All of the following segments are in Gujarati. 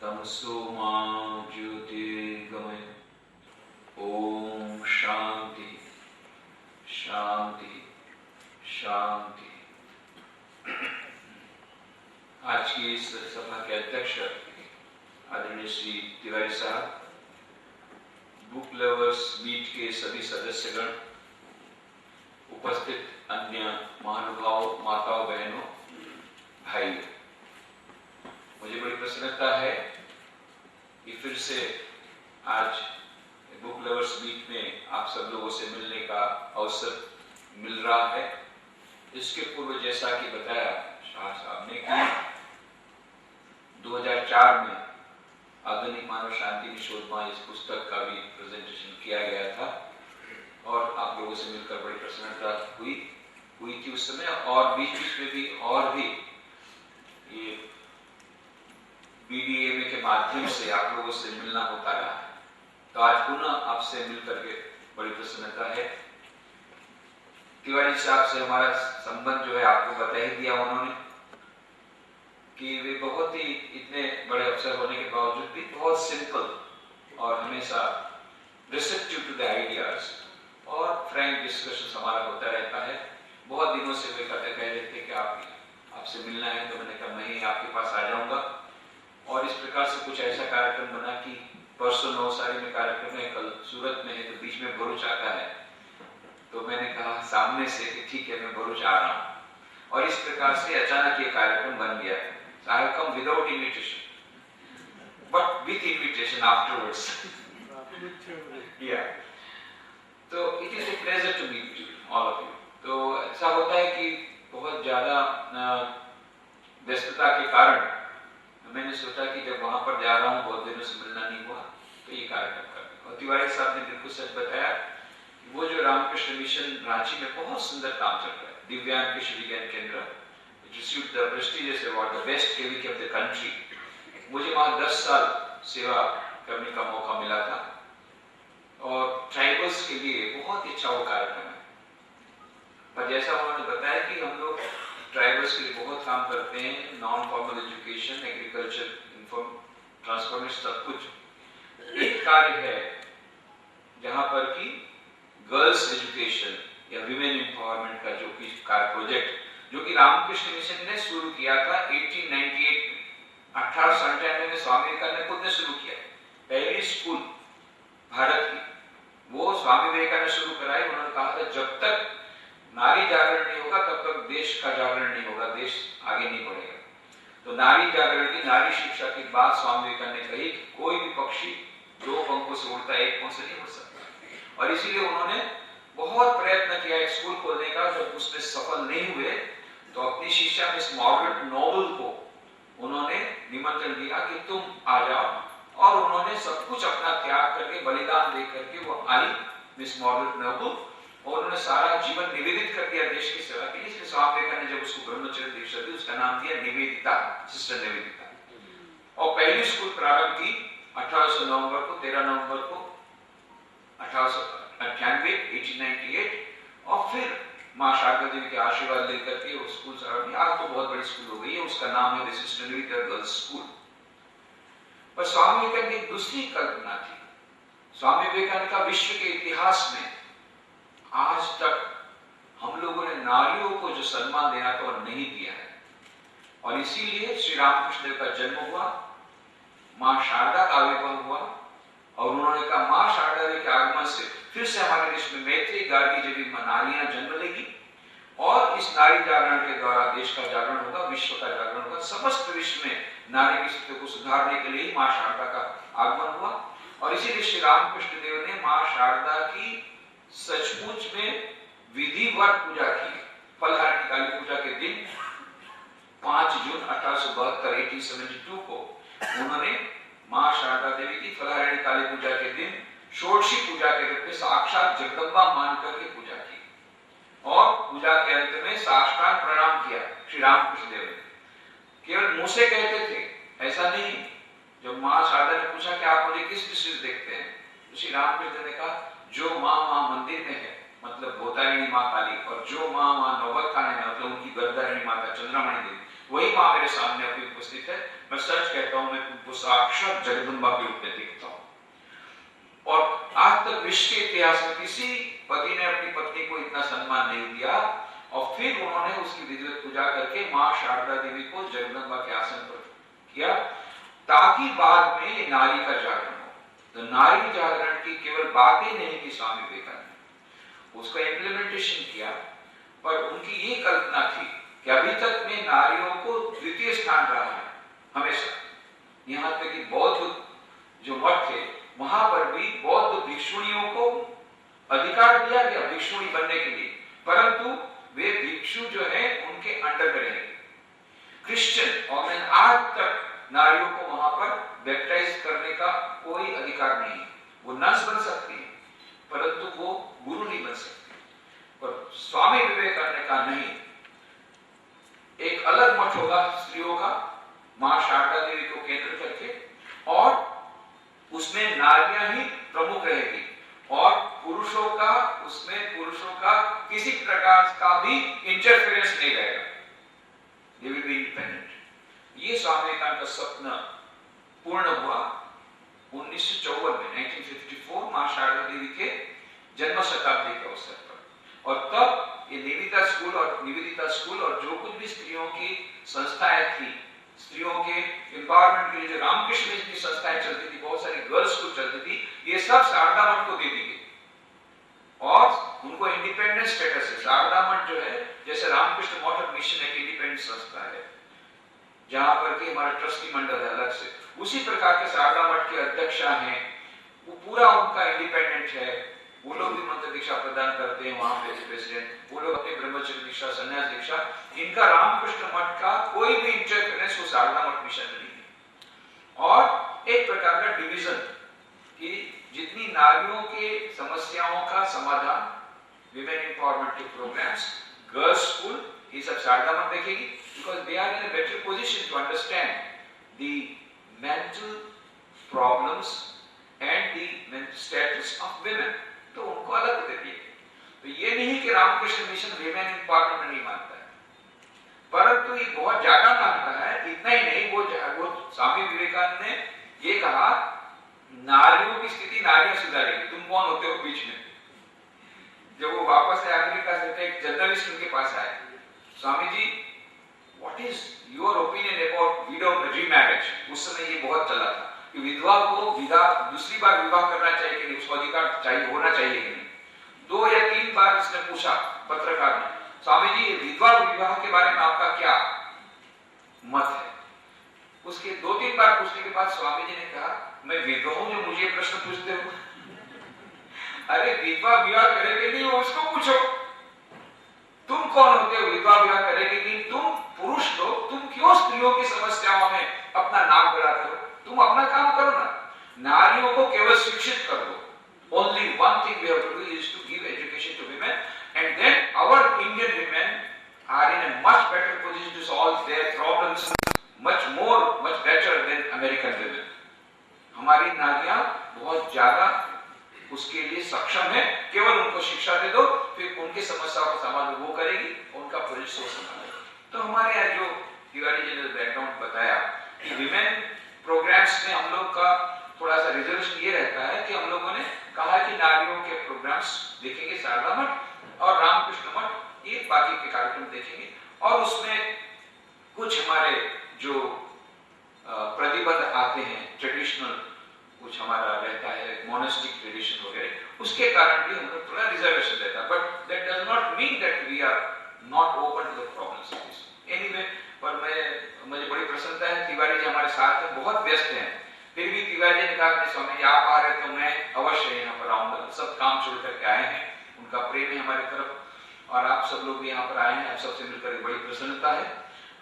तमसो मा ज्योतिर्गमय। ओम शांति शांति शांति। आज की इस सभा के अध्यक्ष आदरणीय श्री तिवारी साहब, बुक लवर्स मीट के सभी सदस्यगण, उपस्थित अन्य महानुभाव, माताओं, बहनों, भाइयों, मुझे बड़ी प्रसन्नता है कि फिर से आज बुक लवर्स मीट में आप सब लोगों से मिलने का अवसर मिल रहा है। इसके पूर्व जैसा कि बताया शाह साहब ने कि 2004 में आधुनिक मानव शांति निशोधमा इस पुस्तक का भी प्रेजेंटेशन किया गया था और आप लोगों से मिलकर बड़ी प्रसन्नता हुई थी उस समय। और बीच बीच में भी और भी ये BDMA के माध्यम से आप लोगों से मिलना होता रहा है। तो आज पुनः आपसे मिलकर के बड़ी प्रसन्नता है। तिवारी साहब से हमारा संबंध जो है आपको बता ही दिया उन्होंने कि वे बहुत ही इतने बड़े अफसर होने के बावजूद भी बहुत सिंपल और हमेशा रिसेप्टिव टू द आइडियाज और फ्रैंक डिस्कशन हमारा होता रहता है। बहुत दिनों से वे कह रहे थे कि आपसे मिलना है, तो मैंने कहा मैं ही आपके पास आ जाऊंगा। और इस प्रकार से कुछ ऐसा कार्यक्रम बना कि परसों नवसारी में कार्यक्रम है, कल सूरत में है, तो बीच में भरूच आता है। तो मैंने कहा सामने से कि ठीक है मैं भरूच आ रहा हूँ। और इस प्रकार से अचानक ये कार्यक्रम बन गया है। I have come without invitation, but with invitation afterwards. Yeah. तो it is a pleasure to meet you, all of you. तो ऐसा होता है कि बहुत ज़्यादा व्यस्तता के कारण मैंने सोचा कि जब वहाँ पर जा रहा हूँ, बहुत दिनों से मिलना नहीं हुआ, तो ये कार्यक्रम कर। और तिवारी साहब ने बिल्कुल सच बताया कि वो जो रामकृष्ण मिशन रांची में बहुत सुंदर काम चल रहा है, दिव्यांग कृषि विज्ञान केंद्र, received the prestigious award, the best KVK of the country. मुझे वहाँ 10 साल सेवा करने का मौका मिला था और ट्राइबल्स के लिए बहुत अच्छा वो कार्यक्रम है। पर जैसा उन्होंने बताया कि हम लोग ट्राइबल्स के लिए बहुत काम करते हैं, non formal education, agriculture, transformation, सब कुछ। एक कार्य है जहाँ पर कि गर्ल्स एजुकेशन या विमेन एम्पावरमेंट का जो कि कार्य प्रोजेक्ट जो कि रामकृष्ण मिशन ने शुरू किया था 1898 में, 1897 में स्वामी विवेकानंद ने खुद ने शुरू किया। पहली स्कूल भारत की वो स्वामी विवेकानंद ने शुरू कराई। उन्होंने कहा था जब तक नारी जागरण नहीं होगा तब तक देश का जागरण नहीं होगा, देश आगे नहीं बढ़ेगा। तो नारी जागरण की, नारी शिक्षा की बात स्वामी विवेकानंद ने कही कि कोई भी पक्षी 2 पंखों से उड़ता है, 1 पंख से नहीं उड़ सकता। और इसीलिए उन्होंने बहुत प्रयत्न किया एक स्कूल खोलने का। जब उसमें सफल नहीं हुए तो अपनी शिष्या मिस मार्गरेट नोबल को उन्होंने निमंत्रण दिया कि तुम आ जाओ। और उन्होंने सब कुछ अपना त्याग करके, बलिदान दे करके वो आई मिस मार्गरेट नोबल, और उन्होंने सारा जीवन निवेदित कर दिया देश की सेवा के लिए। इसलिए स्वामी विवेकानंद ने जब उसको ब्रह्मचर्य दीक्षा दी, उसका नाम दिया निवेदिता, सिस्टर निवेदिता। और पहली स्कूल प्रारंभ की 13 नवंबर को 1898, और फिर माँ शारदा देवी के आशीर्वाद लेकर के वो स्कूल चालू। आज तो बहुत बड़ी स्कूल हो गई है, उसका नाम है सिस्टर निवेदिता गर्ल्स स्कूल। पर स्वामी विवेकानंद की एक दूसरी कल्पना थी। स्वामी विवेकानंद का विश्व के इतिहास में आज तक हम लोगों ने नारियों को जो सम्मान देना था वो नहीं दिया है। और इसीलिए श्री रामकृष्ण देव का जन्म हुआ, माँ शारदा का आविर्भाव हुआ, और उन्होंने कहा माँ शारदा देवी के आगमन से फिर से हमारे देश में मैत्री गार्गी जैसी नारियां जन्म लेगी, और इस नारी जागरण के द्वारा देश का जागरण होगा, विश्व का जागरण होगा। समस्त विश्व में नारी की स्थिति को सुधारने के लिए माँ शारदा का आगमन हुआ। और इसीलिए श्री रामकृष्ण देव ने माँ शारदा की सचमुच में विधिवत पूजा की। फलहारी काली पूजा के दिन 5 जून 1872 को उन्होंने माँ शारदा देवी की फलहारी काली पूजा के दिन षोडशी पूजा के रूप में साक्षात जगदम्बा मान करके पूजा की, और पूजा के अंत में साष्टांग प्रणाम किया श्री रामकृष्ण देव ने। केवल मुंह से कहते थे, ऐसा नहीं। जब माँ शारदा ने पूछा कि आप मुझे किस दृष्टि से देखते हैं, तो श्री रामकृष्ण ने कहा जो माँ मंदिर में है, मतलब भोतारिणी माँ काली, और जो माँ नौबत खाने में, मतलब उनकी गर्दारिणी माता चंद्रमणि देवी, वही माँ मेरे सामने अभी उपस्थित है। मैं सच कहता हूँ, मैं वो साक्षात जगदम्बा के रूप में देखता हूं। और आज तक विश्व के इतिहास में किसी पति ने अपनी पत्नी को इतना सम्मान नहीं दिया। और फिर उन्होंने उसकी विधिवत पूजा करके मां शारदा देवी को जगदम्बा के आसन पर किया, ताकि बाद में ये नारी का जागरण हो। तो नारी जागरण की केवल बातें नहीं की स्वामी विवेकानंद ने, उसका इम्प्लीमेंटेशन किया। पर उनकी ये कल्पना थी कि अभी तक में नारियों को द्वितीय स्थान रहा है हमेशा। यहाँ तक कि बौद्ध जो मठ थे वहां पर भी बौद्ध भिक्षुणियों को अधिकार दिया गया भिक्षुणी बनने के लिए, परंतु वे भिक्षु जो है उनके अंडर में रहेंगे। क्रिश्चियन और आज तक नारियों को वहां पर बैप्टाइज करने का कोई अधिकार नहीं है। वो नर्स बन सकती है परंतु वो गुरु नहीं बन सकती। पर स्वामी विवेकानंद ने कहा नहीं, एक अलग मठ होगा स्त्रियों का, मां शारदा देवी को केंद्र करके, और उसमें नारियां ही प्रमुख रहेगी और पुरुषों का किसी प्रकार का भी इंटरफेरेंस नहीं रहेगा। They will be independent। ये स्वामी विवेकानंद का सपना पूर्ण हुआ 1954 में, 1954 मां शारदा देवी के जन्म शताब्दी के अवसर पर। और तब ये निवेदिता स्कूल और जो कुछ भी स्त्रियों की संस्थाएं थी, स्त्रियों के एम्पावरमेंट के लिए जो रामकृष्ण मिशन की संस्थाएं चलती थी, बहुत सारी गर्ल्स स्कूल चलती थी, ये सब शारदा मठ को दे दी गई और उनको इंडिपेंडेंट स्टेटस है। शारदा मठ जो है जैसे रामकृष्ण मठ और मिशन एक इंडिपेंडेंट संस्था है जहां पर कि हमारा ट्रस्टी मंडल है अलग से, उसी प्रकार के शारदा मठ के अध्यक्षा हैं, वो पूरा उनका इंडिपेंडेंट है। वो लोग भी मंत्र दीक्षा प्रदान करते हैं वहां पे प्रेसिडेंट, वो लोग अपने ब्रह्मचर्य दीक्षा, संन्यास दीक्षा, इनका रामकृष्ण मठ का कोई भी इंटरफेरेंस वो शारदा मठ मिशन में नहीं है। और एक प्रकार का डिवीजन कि जितनी नारियों के समस्याओं का समाधान, विमेन एम्पावरमेंट के प्रोग्राम्स, गर्ल्स स्कूल, ये सब शारदा मठ देखेगी, because they are in a better position to understand the mental problems and the status of women. तो उनको अलग दे दिए। तो ये नहीं कि रामकृष्ण मिशन विमेन एम्पावरमेंट नहीं मानता है, परंतु ये बहुत ज्यादा मानता है। इतना ही नहीं, वो स्वामी विवेकानंद ने ये कहा नारियों की स्थिति नारियां सुधारेगी, तुम कौन होते हो बीच में। जब वो वापस से अमेरिका से एक जर्नलिस्ट उनके पास आए, Swami ji what is your opinion about widow remarriage. उस समय ये बहुत चला था कि विधवा को दूसरी बार विवाह करना चाहिए कि नहीं, उसको अधिकार चाहिए होना चाहिए कि नहीं। 2 या 3 बार इसने पूछा पत्रकार ने, स्वामी जी विधवा विवाह के बारे में आपका क्या मत है। उसके 2-3 बार पूछने के बाद स्वामी जी ने कहा मैं विधवा हूं जो मुझे प्रश्न पूछते हो। अरे विधवा विवाह करेगी नहीं वो उसको पूछो, तुम कौन होते हो विधवा विवाह करेगी नहीं। तुम पुरुष लोग, तुम क्यों स्त्रियों की समस्याओं में अपना नाक गड़ाते हो, तुम अपना काम करो ना। नारियों को केवल शिक्षित कर दो। Only one thing we have to do is to give education to women, and then our Indian women are in a much better position to solve their problems much better than American women। हमारी नारियां बहुत ज्यादा उसके लिए सक्षम है, केवल उनको शिक्षा दे दो, फिर उनकी समस्याओं का समाधान वो करेगी, उनका प्रोजेक्ट वो संभालेगी। तो हमारे यहाँ जो तिवारी जी ने बैकग्राउंड बताया कि विमेन प्रोग्राम्स में हम लोग का थोड़ा सा रिजर्वेशन ये रहता है कि हम लोगों ने कहा कि नारियों के प्रोग्राम्स देखेंगे शारदा मठ और रामकृष्ण मठ, ये बाकी के कार्यक्रम देखेंगे। और उसमें कुछ हमारे जो प्रतिबंध आते हैं, ट्रेडिशनल कुछ हमारा रहता है, मोनास्टिक ट्रेडिशन वगैरह, उसके कारण भी हम लोग थोड़ा रिजर्वेशन रहता है। But that does not mean that we are not open to the problems of this. Anyway, पर मुझे बड़ी प्रसन्नता है, तिवारी जी हमारे साथ हैं, बहुत व्यस्त हैं, फिर भी तिवारी जी ने कहा कि स्वामी जी आप आ रहे तो मैं अवश्य यहाँ पर आऊंगा। सब काम छोड़ करके आए हैं, उनका प्रेम है हमारी तरफ और आप सब लोग भी यहाँ पर आए हैं, आप सबसे मिलकर बड़ी प्रसन्नता है।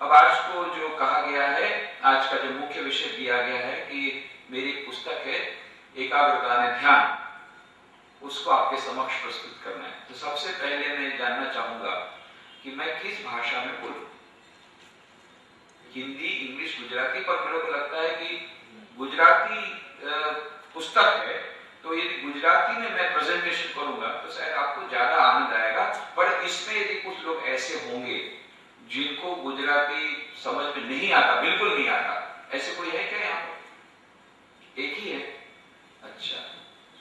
अब आज को जो कहा गया है, आज का जो मुख्य विषय दिया गया है कि मेरी पुस्तक है एकाग्रता में ध्यान, उसको आपके समक्ष प्रस्तुत करना है। तो सबसे पहले मैं जानना चाहूंगा कि मैं किस भाषा में बोलूं, हिंदी, इंग्लिश, गुजराती। पर मेरे को लगता है कि गुजराती पुस्तक है, तो यदि गुजराती में मैं प्रेजेंटेशन करूंगा तो शायद आपको ज्यादा आनंद आएगा। पर इसमें यदि कुछ लोग ऐसे होंगे जिनको गुजराती समझ में नहीं आता, बिल्कुल नहीं आता, ऐसे कोई है क्या यहाँ पर?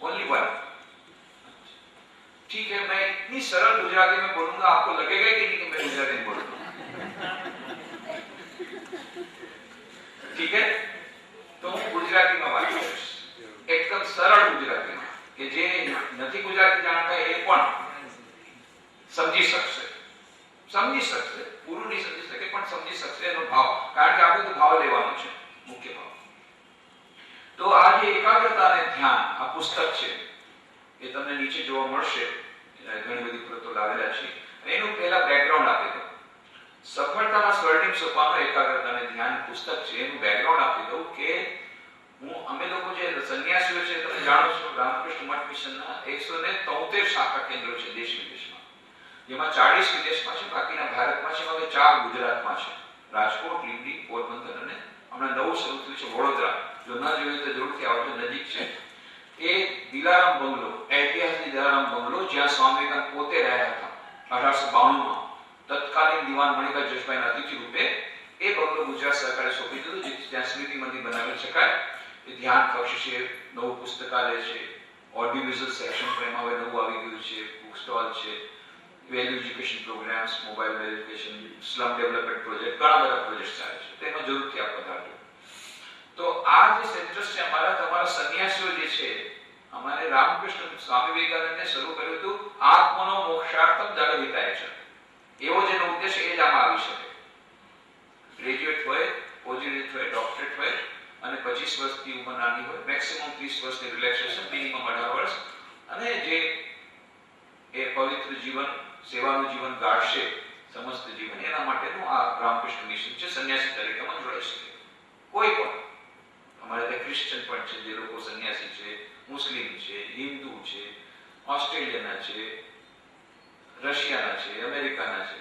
Only one. ठीक है, मैं इतनी सरल गुजराती में बोलूंगा, आपको लगेगा कि नहीं कि मैं गुजराती में बोलूंगा? ठीक है, तो હું ગુજરાતીમાં વાત કરીશ, એકદમ સરળ ગુજરાતીમાં, કે જે નથી ગુજરાતી જાણતા એ પણ સમજી શકશે, પૂરું નહીં સમજી શકે પણ સમજી શકશે એનો ભાવ, કારણ કે આપણે તો ભાવ લેવાનો છે, મુખ્ય ભાવ. તો આ જે એકાગ્રતા અને ધ્યાન, આ પુસ્તક છે એ તમને નીચે જોવા મળશે, ઘણી બધી પ્રતો લાવેલા છે. એનું પહેલા બેકગ્રાઉન્ડ આપી દઉં. સફળતાના સ્વર્ણિમ સોપાનો એકાગ્રતા અને ધ્યાન પુસ્તક છે, એનું બેકગ્રાઉન્ડ આપી દઉં કે અમે લોકો જે સંન્યાસીઓ છે, તમે જાણો છો રામકૃષ્ણ મઠ મિશનના 173 શાખા કેન્દ્રો છે દેશ વિદેશમાં, જેમાં 40 વિદેશમાં છે, બાકીના ભારતમાં છે. હવે 4 ગુજરાતમાં છે, રાજકોટ, લીંબડી, પોરબંદર અને હમણાં નવું શરૂ થયું છે વડોદરા. જો ન જોયું તો જરૂરથી આવજો, નજીક છે. એ દિલારામ બંગલો, ઐતિહાસિક દિલારામ બંગલો, જ્યાં સ્વામી વિવેકાનંદ પોતે રહ્યા હતા 1892માં, તત્કાલીન દિવાન મણિભાઈ જસભાઈના અતિથિ રૂપે. એ બંગલો ગુજરાત સરકારે સોંપી દીધો, જેથી ત્યાં સ્મૃતિ મંદિર બનાવી શકાય. એ ધ્યાન કક્ષ છે, નવું પુસ્તકાલય છે, ઓડિયો વિઝ્યુઅલ સેક્શન પણ એમાં હવે નવું આવી ગયું છે, બુક સ્ટોલ છે, value education programmes, mobile verification, slum development project, ઘણા બધા પ્રોજેક્ટ ચાલે છે. તેમાં જરૂરથી આપ પધારજો. તો આ જે સેન્ટર્સ છે અમારા, તમારા સંન્યાસીઓ જે છે, અમારે રામકૃષ્ણ સ્વામી વિવેકાનંદે શરૂ કર્યું હતું આત્મનો મોક્ષાર્થમ જગદહિતાય છે. એવો જેનો ઉદ્દેશ એ જ આમાં આવી શકે. ગ્રેજ્યુએટ હોય, પોસ્ટગ્રેજ્યુએટ હોય, ડોક્ટરેટ હોય અને 25 વર્ષની ઉંમર નાની હોય, મેક્સિમમ 30 વર્ષની રિલેક્સેશન, મિનિમમ 18 વર્ષ, અને જે એ પવિત્ર જીવન, સેવાનું જીવન ગાળશે સમસ્ત જીવન, એના માટેનું આ રામકૃષ્ણ મિશન છે. સંન્યાસી તરીકેમાં જોડાઈ શકે કોઈ પણ. અમારે ત્યાં ક્રિશ્ચિયન પણ છે, જે લોકો સંન્યાસી છે, મુસ્લિમ છે, હિન્દુ છે, ઓસ્ટ્રેલિયાના છે, રશિયાના છે, અમેરિકાના છે,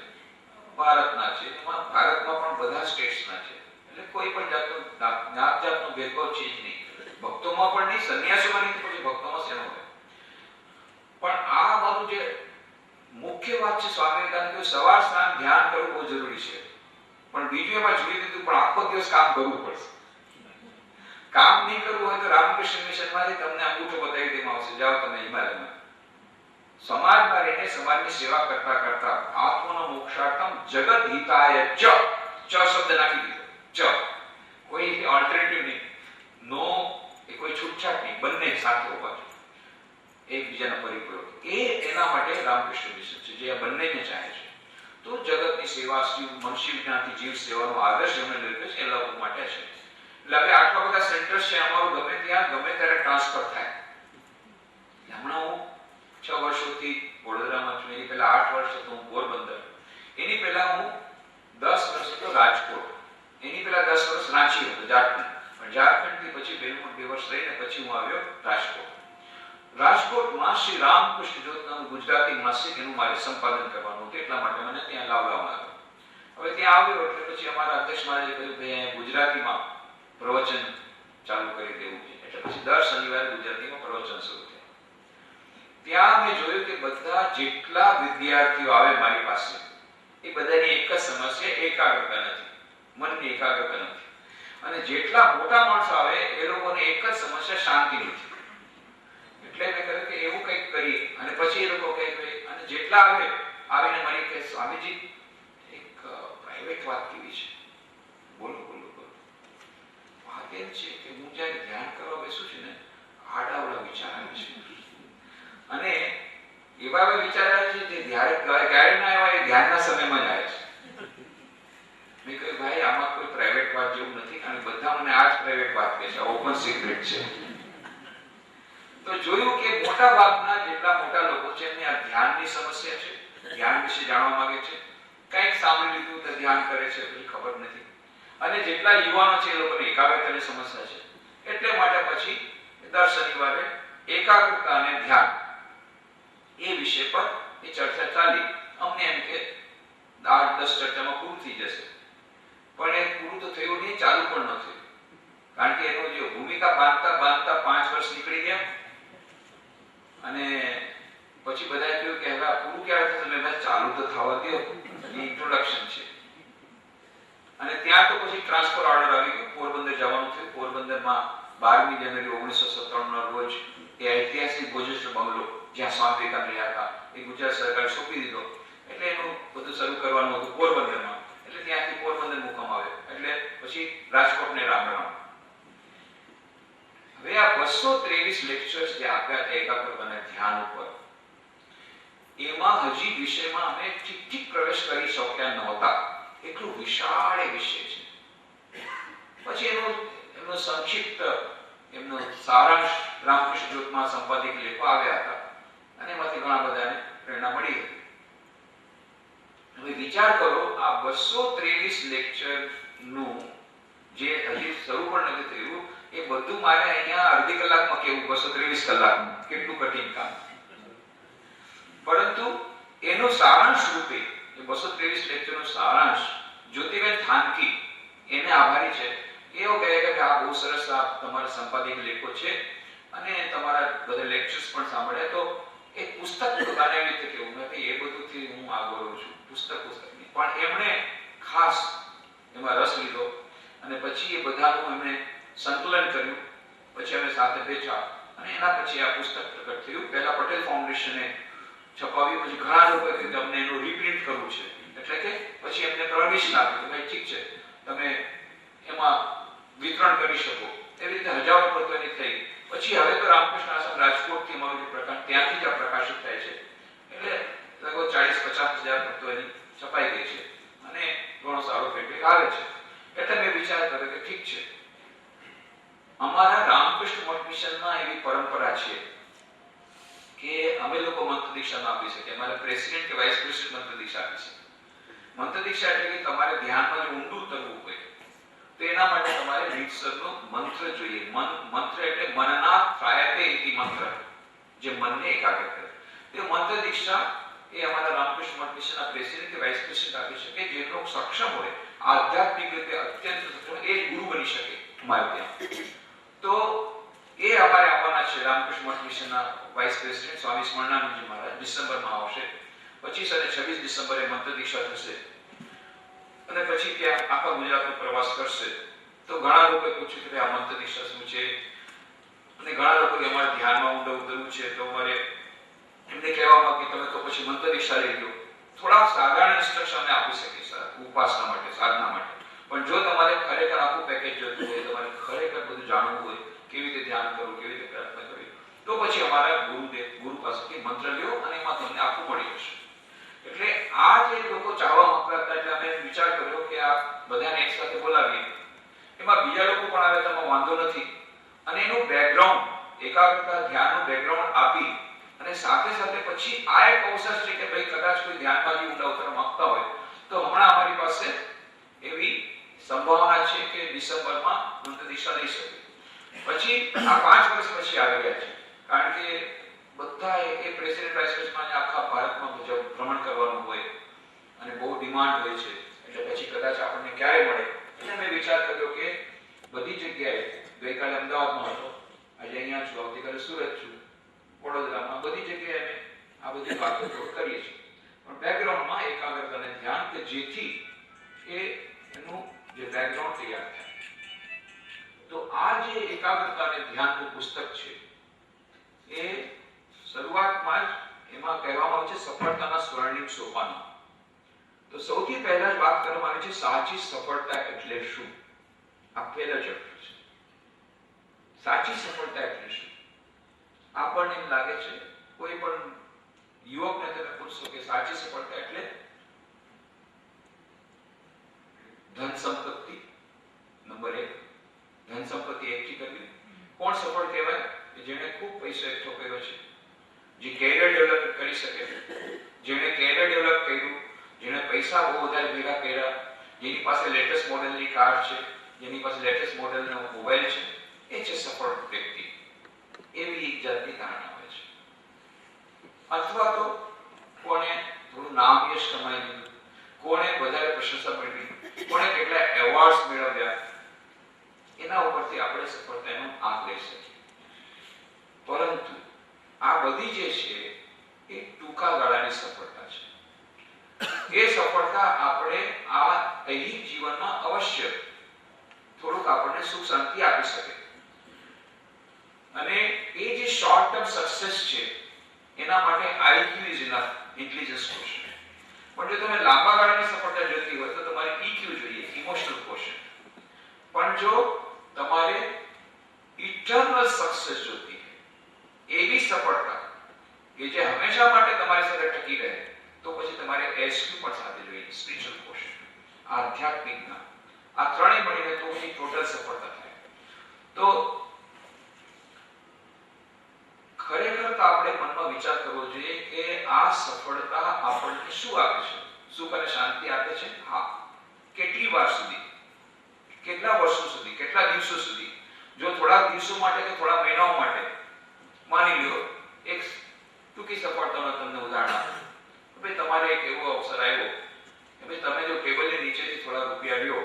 ભારતના છે. એમાં ભારતમાં પણ બધા સ્ટેટ્સના છે, એટલે કોઈ પણ જાતનો જાતનો ભેદભાવ છે જ નહીં. ભક્તોમાં પણ નહીં, સંન્યાસીમાં નહીં, પછી ભક્તોમાં શેનો હોય. પણ આ મારું જે મુખ્ય વાત છે, સ્વામી વિવેકાનંદ સવાર સાંજ ધ્યાન કરવું બહુ જરૂરી છે, પણ બીજું એમાં જોઈ દીધું, પણ આખો દિવસ કામ કરવું પડશે. કામ નહીં કરવું હોય તો રામકૃષ્ણ મિશનમાંથી તમને અંગૂઠો બતાવી દેવામાં આવશે, જાઓ તમે હિમાલયમાં. સમાજમાં રહીને સમાજની સેવા કરતા કરતા આત્મનો મોક્ષાર્થમ જગત હિતાય ચ શબ્દ નાખી દીધો. ચ કોઈ ઓલ્ટરનેટિવ નહીં, નો એ કોઈ છૂટછાટ નહીં, બંને સાથે હોવા જોઈએ, એકબીજાના પરિપૂરક. એ એના માટે રામકૃષ્ણ મિશન છે, જે આ બંનેને ચાહે છે. તો જગતની સેવા, મનુષ્ય વિજ્ઞાનથી જીવ સેવાનો આદર્શ એમણે લીધો છે, એ લોકો માટે છે. એટલે હવે આટલા બધા સેન્ટર્સ છે, અમારું ગમે ત્યાં ગમે ત્યારે ટ્રાન્સફર થાય. હમણાં હું 6 વર્ષોથી વડોદરામાં છું, એની પહેલા 8 વર્ષ હતો હું પોરબંદર, એની પહેલા હું 10 વર્ષ હતો રાજકોટ, એની પહેલા 10 વર્ષ રાંચી હતો, ઝારખંડ. પણ ઝારખંડથી પછી 2 વર્ષ રહીને પછી હું આવ્યો રાજકોટ. રાજકોટમાં શ્રી રામકૃષ્ણ જ્યોત નામનું ગુજરાતી માસિક, એનું મારે સંપાદન કરવાનું હતું, એટલા માટે મને ત્યાં લાવવામાં આવ્યો. હવે ત્યાં આવ્યો એટલે પછી અમારા અધ્યક્ષ મહારાજે કહ્યું કે અહીંયા ગુજરાતીમાં પ્રવચન ચાલુ કરી દેવું છે, એટલે પછી દર શનિવારે ગુજરાતીમાં પ્રવચન શરૂ થયા. ત્યાં મેં જોયું કે બધા જેટલા વિદ્યાર્થીઓ આવે મારી પાસે, એ બધાની એક જ સમસ્યા એકાગ્રતા નથી, મનની એકાગ્રતા નથી. અને જેટલા મોટા માણસો આવે એ લોકોને એક જ સમસ્યા શાંતિ નથી. એટલે મેં કહ્યું કે એવું કંઈક કરીએ. અને પછી એ લોકો કહે, અને જેટલા આવે આવીને મને કહે, સ્વામીજી એક પ્રાઇવેટ વાત કેવી છે. બોલો બોલો બોલો. વાત એમ છે કે હું જ્યારે ધ્યાન કરવા બેસું છું ને, આડાવડા વિચાર આવે છે, અને એવા વિચાર આવે છે જે ક્યારે ના આવ્યા, એ ધ્યાનના સમયમાં જ આવે છે. મેં કહ્યું ભાઈ આમાં કોઈ પ્રાઇવેટ વાત જેવું નથી, કારણ બધા મને આ જ પ્રાઇવેટ વાત કહે છે, ઓપન સિક્રેટ છે. તો જોયું કે મોટા ભાગના જેટલા મોટા લોકો છે એમને આ ધ્યાનની સમસ્યા છે, ધ્યાન વિશે જાણવા માંગે છે, કંઈક સાંભળી લીધું તો ધ્યાન કરે છે, પછી ખબર નથી. અને જેટલા યુવાનો છે એ લોકોને એકાગ્રતાની સમસ્યા છે. એટલે માટે પછી દર શનિવારે એકાગ્રતા અને ધ્યાન એ વિષય પર એ ચર્ચા ચાલી. અમને એમ કે 8-10 ચર્ચામાં પૂરું થઈ જશે, પણ એ પૂરું તો થયું નહીં, ચાલુ પણ ન થયું. કારણ કે એનો જે ભૂમિકા બાંધતા બાંધતા 5 વર્ષ નીકળી ગયા, અને પછી બધાએ કહ્યું કે હવે પૂરું ક્યારે થશે. મેં બસ ચાલુ તો થવા દો, ઇન્ટ્રોડક્શન છે. અને ત્યાં તો પછી ટ્રાન્સફર ઓર્ડર આવી ગયો, પોરબંદર જવાનું થયું. પોરબંદરમાં 12મી જાન્યુઆરી 1997 ના રોજ એ ઐતિહાસિક ભોજેશ્વર બંગલો જ્યાં સ્વામી વિવેકાનંદ રહ્યા હતા એ ગુજરાત સરકારે સોંપી દીધો. એટલે એનું બધું શરૂ કરવાનું હતું પોરબંદરમાં. એટલે ત્યાંથી પોરબંદર મુકામ આવ્યો. એટલે પછી રાજકોટને રામ રામ. હવે આ 223 લેક્ચર્સ જે આપ્યા હતા એકાગ્રતાના ધ્યાન ઉપર, એમાં હજી વિષયમાં અમે ઠીક પ્રવેશ કરી શક્યા નહોતા. એટલું વિશાળ વિષય છે. પછી એનો સંક્ષિપ્ત એમનો સારાંશ રામકૃષ્ણ જ્યોતમાં સંપાદિક લેખો આવ્યા હતા અને એમાંથી ઘણા બધાને પ્રેરણા મળી હતી. હવે વિચાર કરો, આ 223 લેક્ચર નું જે હજી શરૂ પણ નથી થયું એ બધું મારે અહીંયા અડધી કલાકમાં કેવું, 223 કલાકમાં, કેટલું કઠિન કામ. પરંતુ એનો સારાંશ રૂપે એ 223 લેક્ચરનો સારાંશ જ્યોતિબેન થાનકી એને આભારી છે. એવો કહે કે આ બહુ સરસ આ તમારા સંપાદિક લેખો છે અને તમારા બધા લેક્ચર્સ પણ સાંભળ્યા, તો એક પુસ્તક બનાવી રીતે કેવું. મેં એ બધુંથી હું આગળ છું, પુસ્તકની. પણ એમણે ખાસ એમાં રસ લીધો અને પછી એ બધાનું એમણે સંકલન કર્યું. પછી અમે સાથે બેઠા અને એના પછી આ પુસ્તક પ્રકટ થયું. પહેલા પટેલ ફાઉન્ડેશને છપાવ્યું, પછી ઘણા લોકોએ કીધું અમને એનું રીપ્રિન્ટ કરવું છે. એટલે કે પછી એમને પરમિશન આપી કે ભાઈ ઠીક છે, તમે એમાં વિતરણ કરી શકો. એવી રીતે હજારો પ્રતો એની થઈ. પછી હવે તો રામકૃષ્ણ આશ્રમ રાજકોટથી અમારું જે પ્રકાશ ત્યાંથી જ આ પ્રકાશિત થાય છે. એટલે લગભગ 40-50 હજાર પ્રતો એની છપાઈ ગઈ છે અને ઘણો સારો ફીડબેક આવે છે. એટલે મેં વિચાર કર્યો કે ઠીક છે, અમારા રામકૃષ્ણ મઠ મિશનમાં એવી પરંપરા છે કે અમે લોકો મંત્ર દીક્ષા આપી શકીએ. અમારે પ્રેસિડેન્ટ કે વાઇસ પ્રેસિડેન્ટ મંત્ર દીક્ષા આપી શકે. મંત્ર દીક્ષા એટલે કે તમારે ધ્યાનમાં જો ઊંડું ઉતરવું હોય તો એના માટે તમારે રીતસરનો મંત્ર જોઈએ. મંત્ર એટલે મનનાથ ત્રાયતે ઇતિ મંત્ર, જે મનને એકાગ્ર કરે. તે મંત્ર દીક્ષા એ અમારા રામકૃષ્ણ મઠ મિશનના પ્રેસિડેન્ટ કે વાઇસ પ્રેસિડેન્ટ આપી શકે. જેનો સક્ષમ હોય, આધ્યાત્મિક રીતે અત્યંત સક્ષમ, એ ગુરુ બની શકે અમારે ત્યાં. તો એ અમારે આવવાના છે રામકૃષ્ણ મઠ મિશનના વાઇસ પ્રેસિડેન્ટ સ્વામી સ્મરણાનંદજી મહારાજ. ડિસેમ્બરમાં આવશે. 25 અને 26 ડિસેમ્બરે મંત્ર દીક્ષા થશે અને પછી ત્યાં આખા ગુજરાતનો પ્રવાસ કરશે. તો ઘણા લોકોએ પૂછ્યું કે આ મંત્ર દીક્ષા શું છે અને ઘણા લોકોએ અમારે ધ્યાનમાં ઊંડું ઉતરવું છે. તો અમારે એમને કહેવામાં કે તમે તો પછી મંત્ર દીક્ષા લઈ લો. થોડા સાધારણ ઇન્સ્ટ્રક્શન અમે આપી શકીએ સર ઉપાસના માટે, સાધના માટે. પણ જો તમારે ખરેખર આખું પેકેજ જોતું હોય, તમારે ખરેખર બધું જાણવું હોય, કેવી રીતે ધ્યાન કરવું, કેવી રીતે પ્રાર્થના કરવી, તો પછી અમારા ગુરુ પાસેથી મંત્ર લ્યો અને એમાં તમને આખું મળી જશે. એટલે આ જે લોકો ચાહવા માંગતા હતા, એટલે અમે વિચાર કર્યો કે આ બધાને એક સાથે બોલાવીએ. એમાં બીજા લોકો પણ આવે તો વાંધો નથી. અને એનું બેકગ્રાઉન્ડ, એકાગ્રતા ધ્યાનનું બેકગ્રાઉન્ડ આપી અને સાથે સાથે પછી આ એક અવસર છે કે ભાઈ કદાચ કોઈ ધ્યાનમાં જે ઊંડા ઉતરવા માંગતા હોય તો હમણાં અમારી પાસે એવી સંભાવના છે કે ડિસેમ્બરમાં મંત્ર દીક્ષા લઈ શકે. પછી આ 5 વર્ષ પછી આવી ગયા છે, કારણ કે બધા એ પ્રેસિડેન્ટ વાઇસ પ્રેસિડેન્ટ આખા ભારતમાં ભ્રમણ કરવાનું હોય અને બહુ ડિમાન્ડ હોય છે. એટલે પછી કદાચ આપણને ક્યારે મળે. એટલે મેં વિચાર કર્યો કે બધી જગ્યાએ, ગઈકાલે અમદાવાદમાં હતો, આજે અહીંયા છું, આવતીકાલે સુરત છું, વડોદરામાં, બધી જગ્યાએ અમે આ બધી વાતો કરીએ છીએ. પણ બેકગ્રાઉન્ડમાં એકાગ્રતા અને ધ્યાન, કે જેથી એનું જે બેકગ્રાઉન્ડ તૈયાર થાય. તો આ જે એકાગ્રતા અને ધ્યાનનું પુસ્તક છે એ શરૂઆતમાં જ એમાં કહેવામાં આવે છે સફળતાના સ્વર્ણિમ સોપાનો. તો સૌથી પહેલા જ વાત કરવામાં આવી છે સાચી સફળતા એટલે શું. આ પહેલો ચેપ્ટર છે. સાચી સફળતા એટલે શું. આપણને એમ લાગે છે, કોઈ પણ યુવકને તમે પૂછશો કે સાચી સફળતા એટલે ધન સંપત્તિ, નંબર 1, ધન સંપત્તિ એકઠી કરવી. કોણ સફળ કહેવાય? કે જેણે ખૂબ પૈસા એકઠો કર્યો છે, જે કેરિયર ડેવલપ કરી શકે, જેણે કેરિયર ડેવલપ કર્યું, જેણે પૈસા બહુ વધારે ભેગા કર્યા, જેની પાસે લેટેસ્ટ મોડેલની કાર છે, જેની પાસે લેટેસ્ટ મોડેલનો મોબાઈલ છે, એ છે સફળ વ્યક્તિ. એવી એક જાતની ધારણા હોય છે. અથવા તો કોણે થોડું નામ યશ કમાઈ લીધું, કોણે વધારે પ્રશંસા મેળવી, કોણે કેટલા એવોર્ડ્સ મેળવ્યા, એના ઉપરથી આપણે સફળતાનો આંક લઈ શકીએ. પરંતુ આ બધી જે છે એ ટૂંકા ગાળાની સફળતા છે. એ સફળતા આપણે આ દૈનિક જીવનમાં અવશ્ય થોડુંક આપણને સુખ શાંતિ આપી શકે. અને એ જે શોર્ટ ટર્મ સક્સેસ છે એના માટે IQ is enough, intelligence quotient. પણ જો તમે લાંબા ગાળાની સફળતા જોઈતી હોય તો તમારે ઈક્યુ જોઈએ, ઇમોશનલ ક્વોશન્ટ. પણ જો તમારે ઇટર્નલ સક્સેસ જોઈતી હોય, એવી સફળતા કે જે હંમેશા માટે તમારી સાથે ટકી રહે, તો પછી તમારે એસક્યુ પણ સાથે જોઈએ, સ્પિરિચ્યુઅલ ક્વોશન્ટ, આધ્યાત્મિક જ્ઞાન. આ ત્રણેય મળીને તો એની ટોટલ સફળતા થાય. તો ખરેખર તો આપણે મનમાં વિચાર કરવો જોઈએ કે આ સફળતા આપણને શું આપે છે? સુખ અને શાંતિ આપે છે? હા. કેટલી વાર સુધી, કેટલા વર્ષો સુધી, કેટલા દિવસો સુધી? જો થોડા દિવસો માટે કે થોડા મહિનાઓ માટે, માની લો એક ટૂંકી સફળતાનું તમને ઉદાહરણ આપું. ભાઈ તમારે એક એવો અવસર આવ્યો કે ભાઈ તમે જો ટેબલની નીચેથી થોડા રૂપિયા લ્યો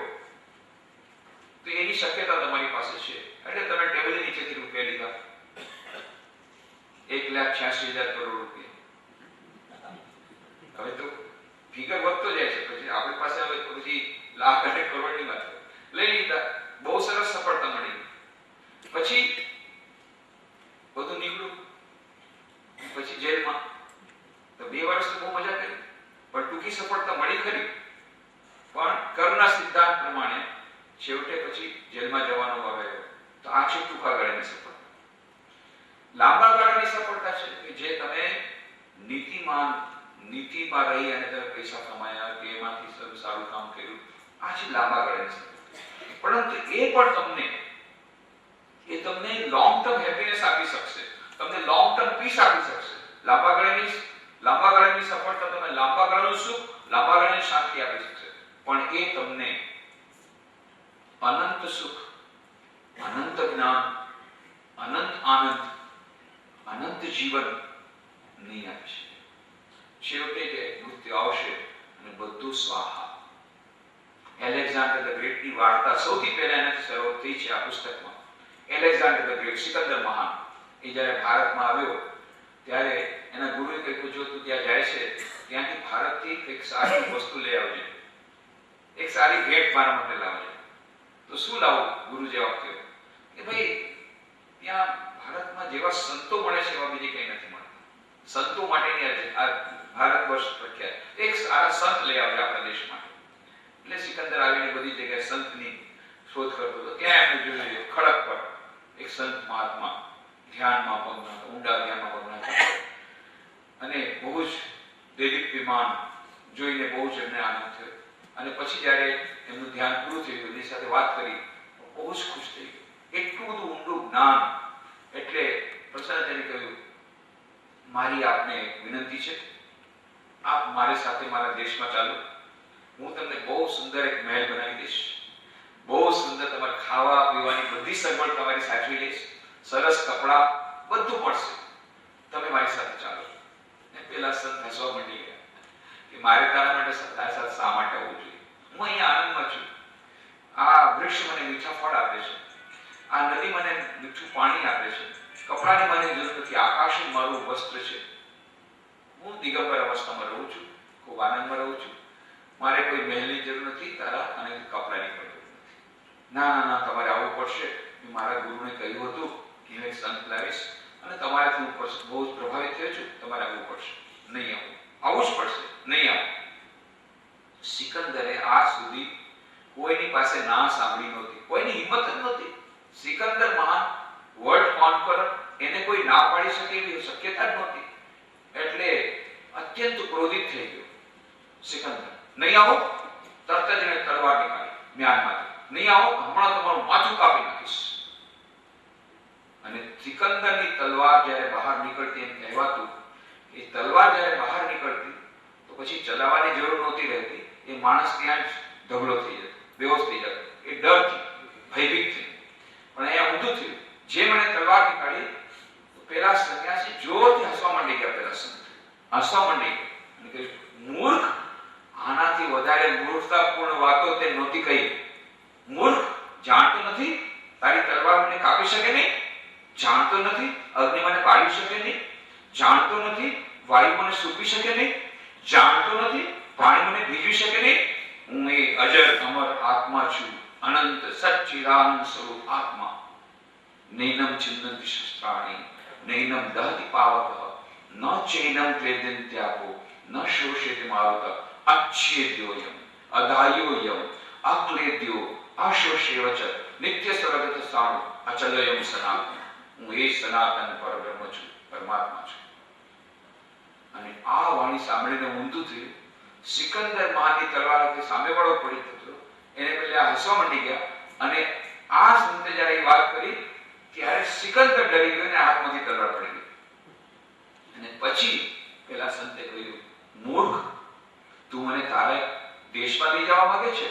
તો એની શક્યતા તમારી પાસે છે, એટલે તમે ટેબલની નીચેથી રૂપિયા લીધા, 1,86,000 કરોડ રૂપિયા. હવે તો ફિગર વધતો જાય છે, પછી આપણી પાસે હવે તો પછી લાખ અને કરોડની વાત લઈ લીધા, બહુ સરસ સફળતા મળી. પછી બધું નીકળ્યું, પછી જેલમાં. તો 2 વર્ષ તો બહુ મજા કરી, પણ ટૂંકી સફળતા મળી ખરી, પણ કર્મના સિદ્ધાંત પ્રમાણે છેવટે પછી જેલમાં જવાનો આવ્યો. તો આ છે ટૂંકા ગાળાની સફળતા. લાંબા ગાળાની સફળતા છે કે જે તમે નીતિમાં રહી અને તમે પૈસા કમાયા કે એમાંથી સારું કામ કર્યું, આ છે લાંબા ગાળાની સફળતા. પરંતુ એ પણ તમને લોંગ ટર્મ હેપીનેસ આપી શકશે, તમને લોંગ ટર્મ પીસ આપી શકશે. લાંબા ગાળાની સફળતા તમને લાંબા ગાળાનું સુખ, લાંબા ગાળાની શાંતિ આપી શકશે, પણ એ તમને અનંત સુખ, અનંત જ્ઞાન, અનંત આનંદ, અનંત જીવન નહીં આપી શકે. છેવટે જે મૃત્યુ આવશે અને બધું સ્વાહા. એલેક્ઝાન્ડર ધ ગ્રેટની વાર્તા સૌથી પહેલા એનાથી શરૂ થઈ છે આ પુસ્તકમાં. એલેક્ઝાન્ડર ધ ગ્રેટ, સિકંદર મહાન, એ જ્યારે ભારતમાં આવ્યો ત્યારે એના ગુરુએ કહ્યું, જો તું ત્યાં જાય છે ત્યાંથી ભારતથી એક સારી વસ્તુ લઈ આવજે, એક સારી ભેટ મારા માટે લાવજે. તો શું લાવું? ગુરુ જવાબ કહ્યો કે ભાઈ ત્યાં ભારતમાં જેવા સંતો મળે છે એવા બીજી કઈ નથી મળતા. સંતો માટેની આ ભારત વર્ષ પ્રખ્યાત, એક સારા સંત લઈ આવજે આપણા દેશ માટે. એટલે સિકંદર આવીને બધી જગ્યાએ સંતની શોધ કરતો હતો. ત્યાં એમને જોયું ખડક પર એક સંત મહાત્મા ધ્યાનમાં મગ્ન, ઊંડા ધ્યાનમાં મગ્ન, અને બહુ જ દેદીપ્યમાન જોઈને બહુ જ એમને આનંદ થયો. અને પછી જ્યારે એમનું ધ્યાન પૂરું થયું, એની સાથે વાત કરી, બહુ જ ખુશ થઈ ગયો. એટલું બધું ઊંડું જ્ઞાન. એટલે પ્રસન્નતાને કહ્યું, મારી આપને વિનંતી છે, આપ મારી સાથે મારા દેશમાં ચાલો, હું તમને બહુ સુંદર એક મહેલ બનાવી દઈશ, બહુ સુંદર તમારે ખાવા પીવાની બધી સગવડ તમારી સાચવી લઈશ, સરસ કપડા બધું મળશે, તમે મારી સાથે ચાલો. ને પેલા સંત હસવા માંડી ગયા કે મારે તારા માટે શા માટે આવવું જોઈએ? હું અહીંયા આનંદમાં છું. આ વૃક્ષ મને મીઠા ફળ આપે છે, આ નદી મને મીઠું પાણી આપે છે, કપડાની મને જરૂર નથી, આકાશ મારું વસ્ત્ર છે, હું દિગંબર અવસ્થામાં રહું છું, ખૂબ આનંદમાં રહું છું, મારે કોઈ મહેલની જરૂર નથી, તારા અને કપડાની પણ જરૂર નથી. ના ના ના, તમારે આવવું પડશે. મેં મારા ગુરુને કહ્યું હતું કે હું એક સંત લાવીશ અને તમારાથી હું બહુ જ પ્રભાવિત થયો છું, તમારે આવવું પડશે. નહીં આવું, આવવું જ પડશે, નહીં આવું. સિકંદરે આજ સુધી કોઈની પાસે ના સાંભળી નહોતી, કોઈની હિંમત જ નહોતી. સિકંદર મહાન, વર્લ્ડ કોન્કરર, એને કોઈ ના પાડી શકે એવી શક્યતા જ નહોતી. એટલે અત્યંત ક્રોધિત થઈ ગયો સિકંદર. નહીં આવો, તરત જ એને તલવાર નીકાળી મ્યાનમાંથી. નહીં આવો, હમણાં તમારું માથું કાપી નાખીશ. અને સિકંદરની તલવાર જ્યારે બહાર નીકળતી, એમ કહેવાતું કે તલવાર જ્યારે બહાર નીકળતી તો પછી ચલાવવાની જરૂર નહોતી રહેતી, એ માણસ ત્યાં જ ઢગલો થઈ જતો, બેહોશ થઈ જતો, એ ડરથી ભયભીત થઈ. પણ અહીંયા ઊંધું થયું. જે મને તલવાર નીકાળી તો પેલા સન્યાસી જોરથી હસવા માંડી ગયા. પેલા સંત હસવા માંડી ગયા અને કહ્યું, મૂર્ખ, આનાથી વધારે મૂર્ખતાપૂર્ણ વાતો તે નહોતી કહી. મૂર્ખ, જાણતો નથી તારી તલવાર મને કાપી શકે નહીં, જાણતો નથી અગ્નિ મને પાડી શકે નહીં, જાણતો નથી વાયુ મને સૂકવી શકે નહીં, જાણતો નથી પાણી મને ભીજવી શકે નહીં. હું એ અજર અમર આત્મા છું, અનંત સચ્ચિદાનંદ સ્વરૂપ આત્મા. નૈનમ ચિંતન્તિ શસ્ત્રાણિ નૈનમ દહતિ પાવકઃ ન ચૈનમ ક્લેદન્ત્યાપો ન શોષેતિ મારુત અચ્છેદ્યોયમ અદાયોયમ અક્લેદ્યો અશોષેવચ નિત્ય સ્વર્ગત સાણુ અચલયમ સનાતન. હું એ સનાતન પરબ્રહ્મ છું, પરમાત્મા છું. અને આ વાણી સાંભળીને ઊંધું થયું. સિકંદર મહાની તલવારથી સામેવાળો પડી થતો એને પેલે હસવા માંડી ગયા. અને આ સંતે જ્યારે એ વાત કરી ત્યારે સિકંદર ડરી ગયો અને હાથમાંથી તલવાર પડી ગઈ. અને પછી પેલા સંતે કહ્યું, મૂર્ખ, તું મને તારા દેશમાં લઈ જવા માંગે છે?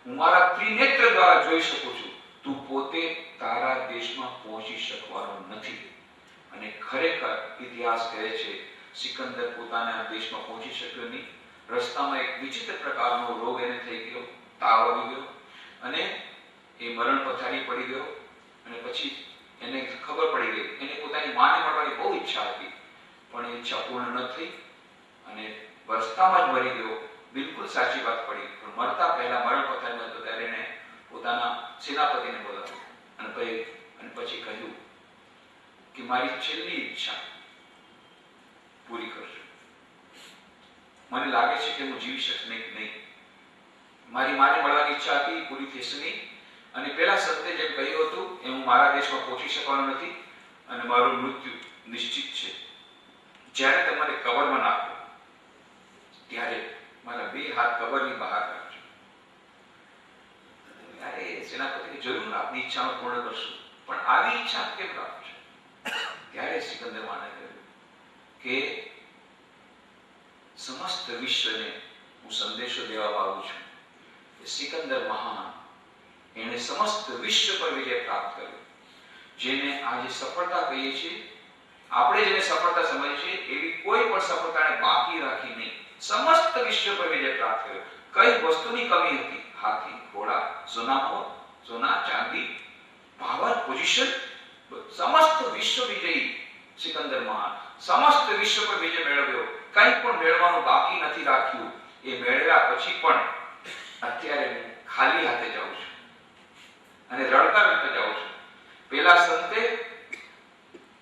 હું મારા ત્રિનેત્ર દ્વારા જોઈ શકું છું, તું પોતે તારા દેશમાં પહોંચી શકવાનો નથી. અને ખરેખર ઇતિહાસ કહે છે સિકંદર પોતાના દેશમાં પહોંચી શક્યો નહીં. રસ્તામાં એક વિચિત્ર પ્રકારનો રોગ એને થઈ ગયો, તાવ આવી ગયો અને એ મરણ પથારી પડી ગયો. અને પછી એને ખબર પડી ગઈ, એને પોતાની માને મળવાની બહુ ઈચ્છા હતી, પણ એ ઈચ્છા પૂર્ણ ન થઈ અને રસ્તામાં જ મરી ગયો. બિલકુલ સાચી વાત પડી. પણ મરતા પહેલા મરણ પથારીમાં હતો ત્યારે એને પોતાના સેનાપતિને બોલાવ્યો અને પછી કહ્યું કે મારી છેલ્લી ઈચ્છા પૂરી કરજો. મને લાગે છે કે હું જીવી શકીશ નહીં. મારી માને મળવાની ઈચ્છા હતી, પૂરી થશે નહીં. અને પેલા સત્ય જેમ કહ્યું હતું એ હું મારા દેશમાં પહોંચી શકવાનો નથી અને મારું મૃત્યુ નિશ્ચિત છે. જ્યારે તમે મને કબરમાં નાખો ત્યારે મારા બે હાથ કબરની બહાર રાખજો. અરે સેનાપતિની જરૂર, આપની ઈચ્છા પૂર્ણ કરશું, પણ આવી ઈચ્છા કેમ રાખજો? ત્યારે સિકંદર માને કહ્યું કે સમસ્ત વિશ્વને હું સંદેશો દેવા માંગુ છું. સિકંદર મહાન, એણે સમસ્ત વિશ્વ પર વિજય પ્રાપ્ત કર્યો. જેને આજે સફળતા કહીએ છીએ, આપણે જેને સફળતા સમજીએ છીએ એવી કોઈ પણ સફળતાને બાકી રાખી નહીં. સમસ્ત વિશ્વ પર વિજય પ્રાપ્ત કર્યો. કઈ વસ્તુની કમી હતી? હાથી, ઘોડા, સોના, ચાંદી, પાવર, પોઝિશન, સમસ્ત વિશ્વ વિજયી સિકંદર મહાન. સમસ્ત વિશ્વ પર વિજય મેળવ્યો. કંઈ પણ મેળવવાનું બાકી નથી રાખ્યું. એ મેળવ્યા પછી પણ અત્યારે હું ખાલી હાથે જાઉં છું અને રડતા જાઉં છું. પેલા સંતે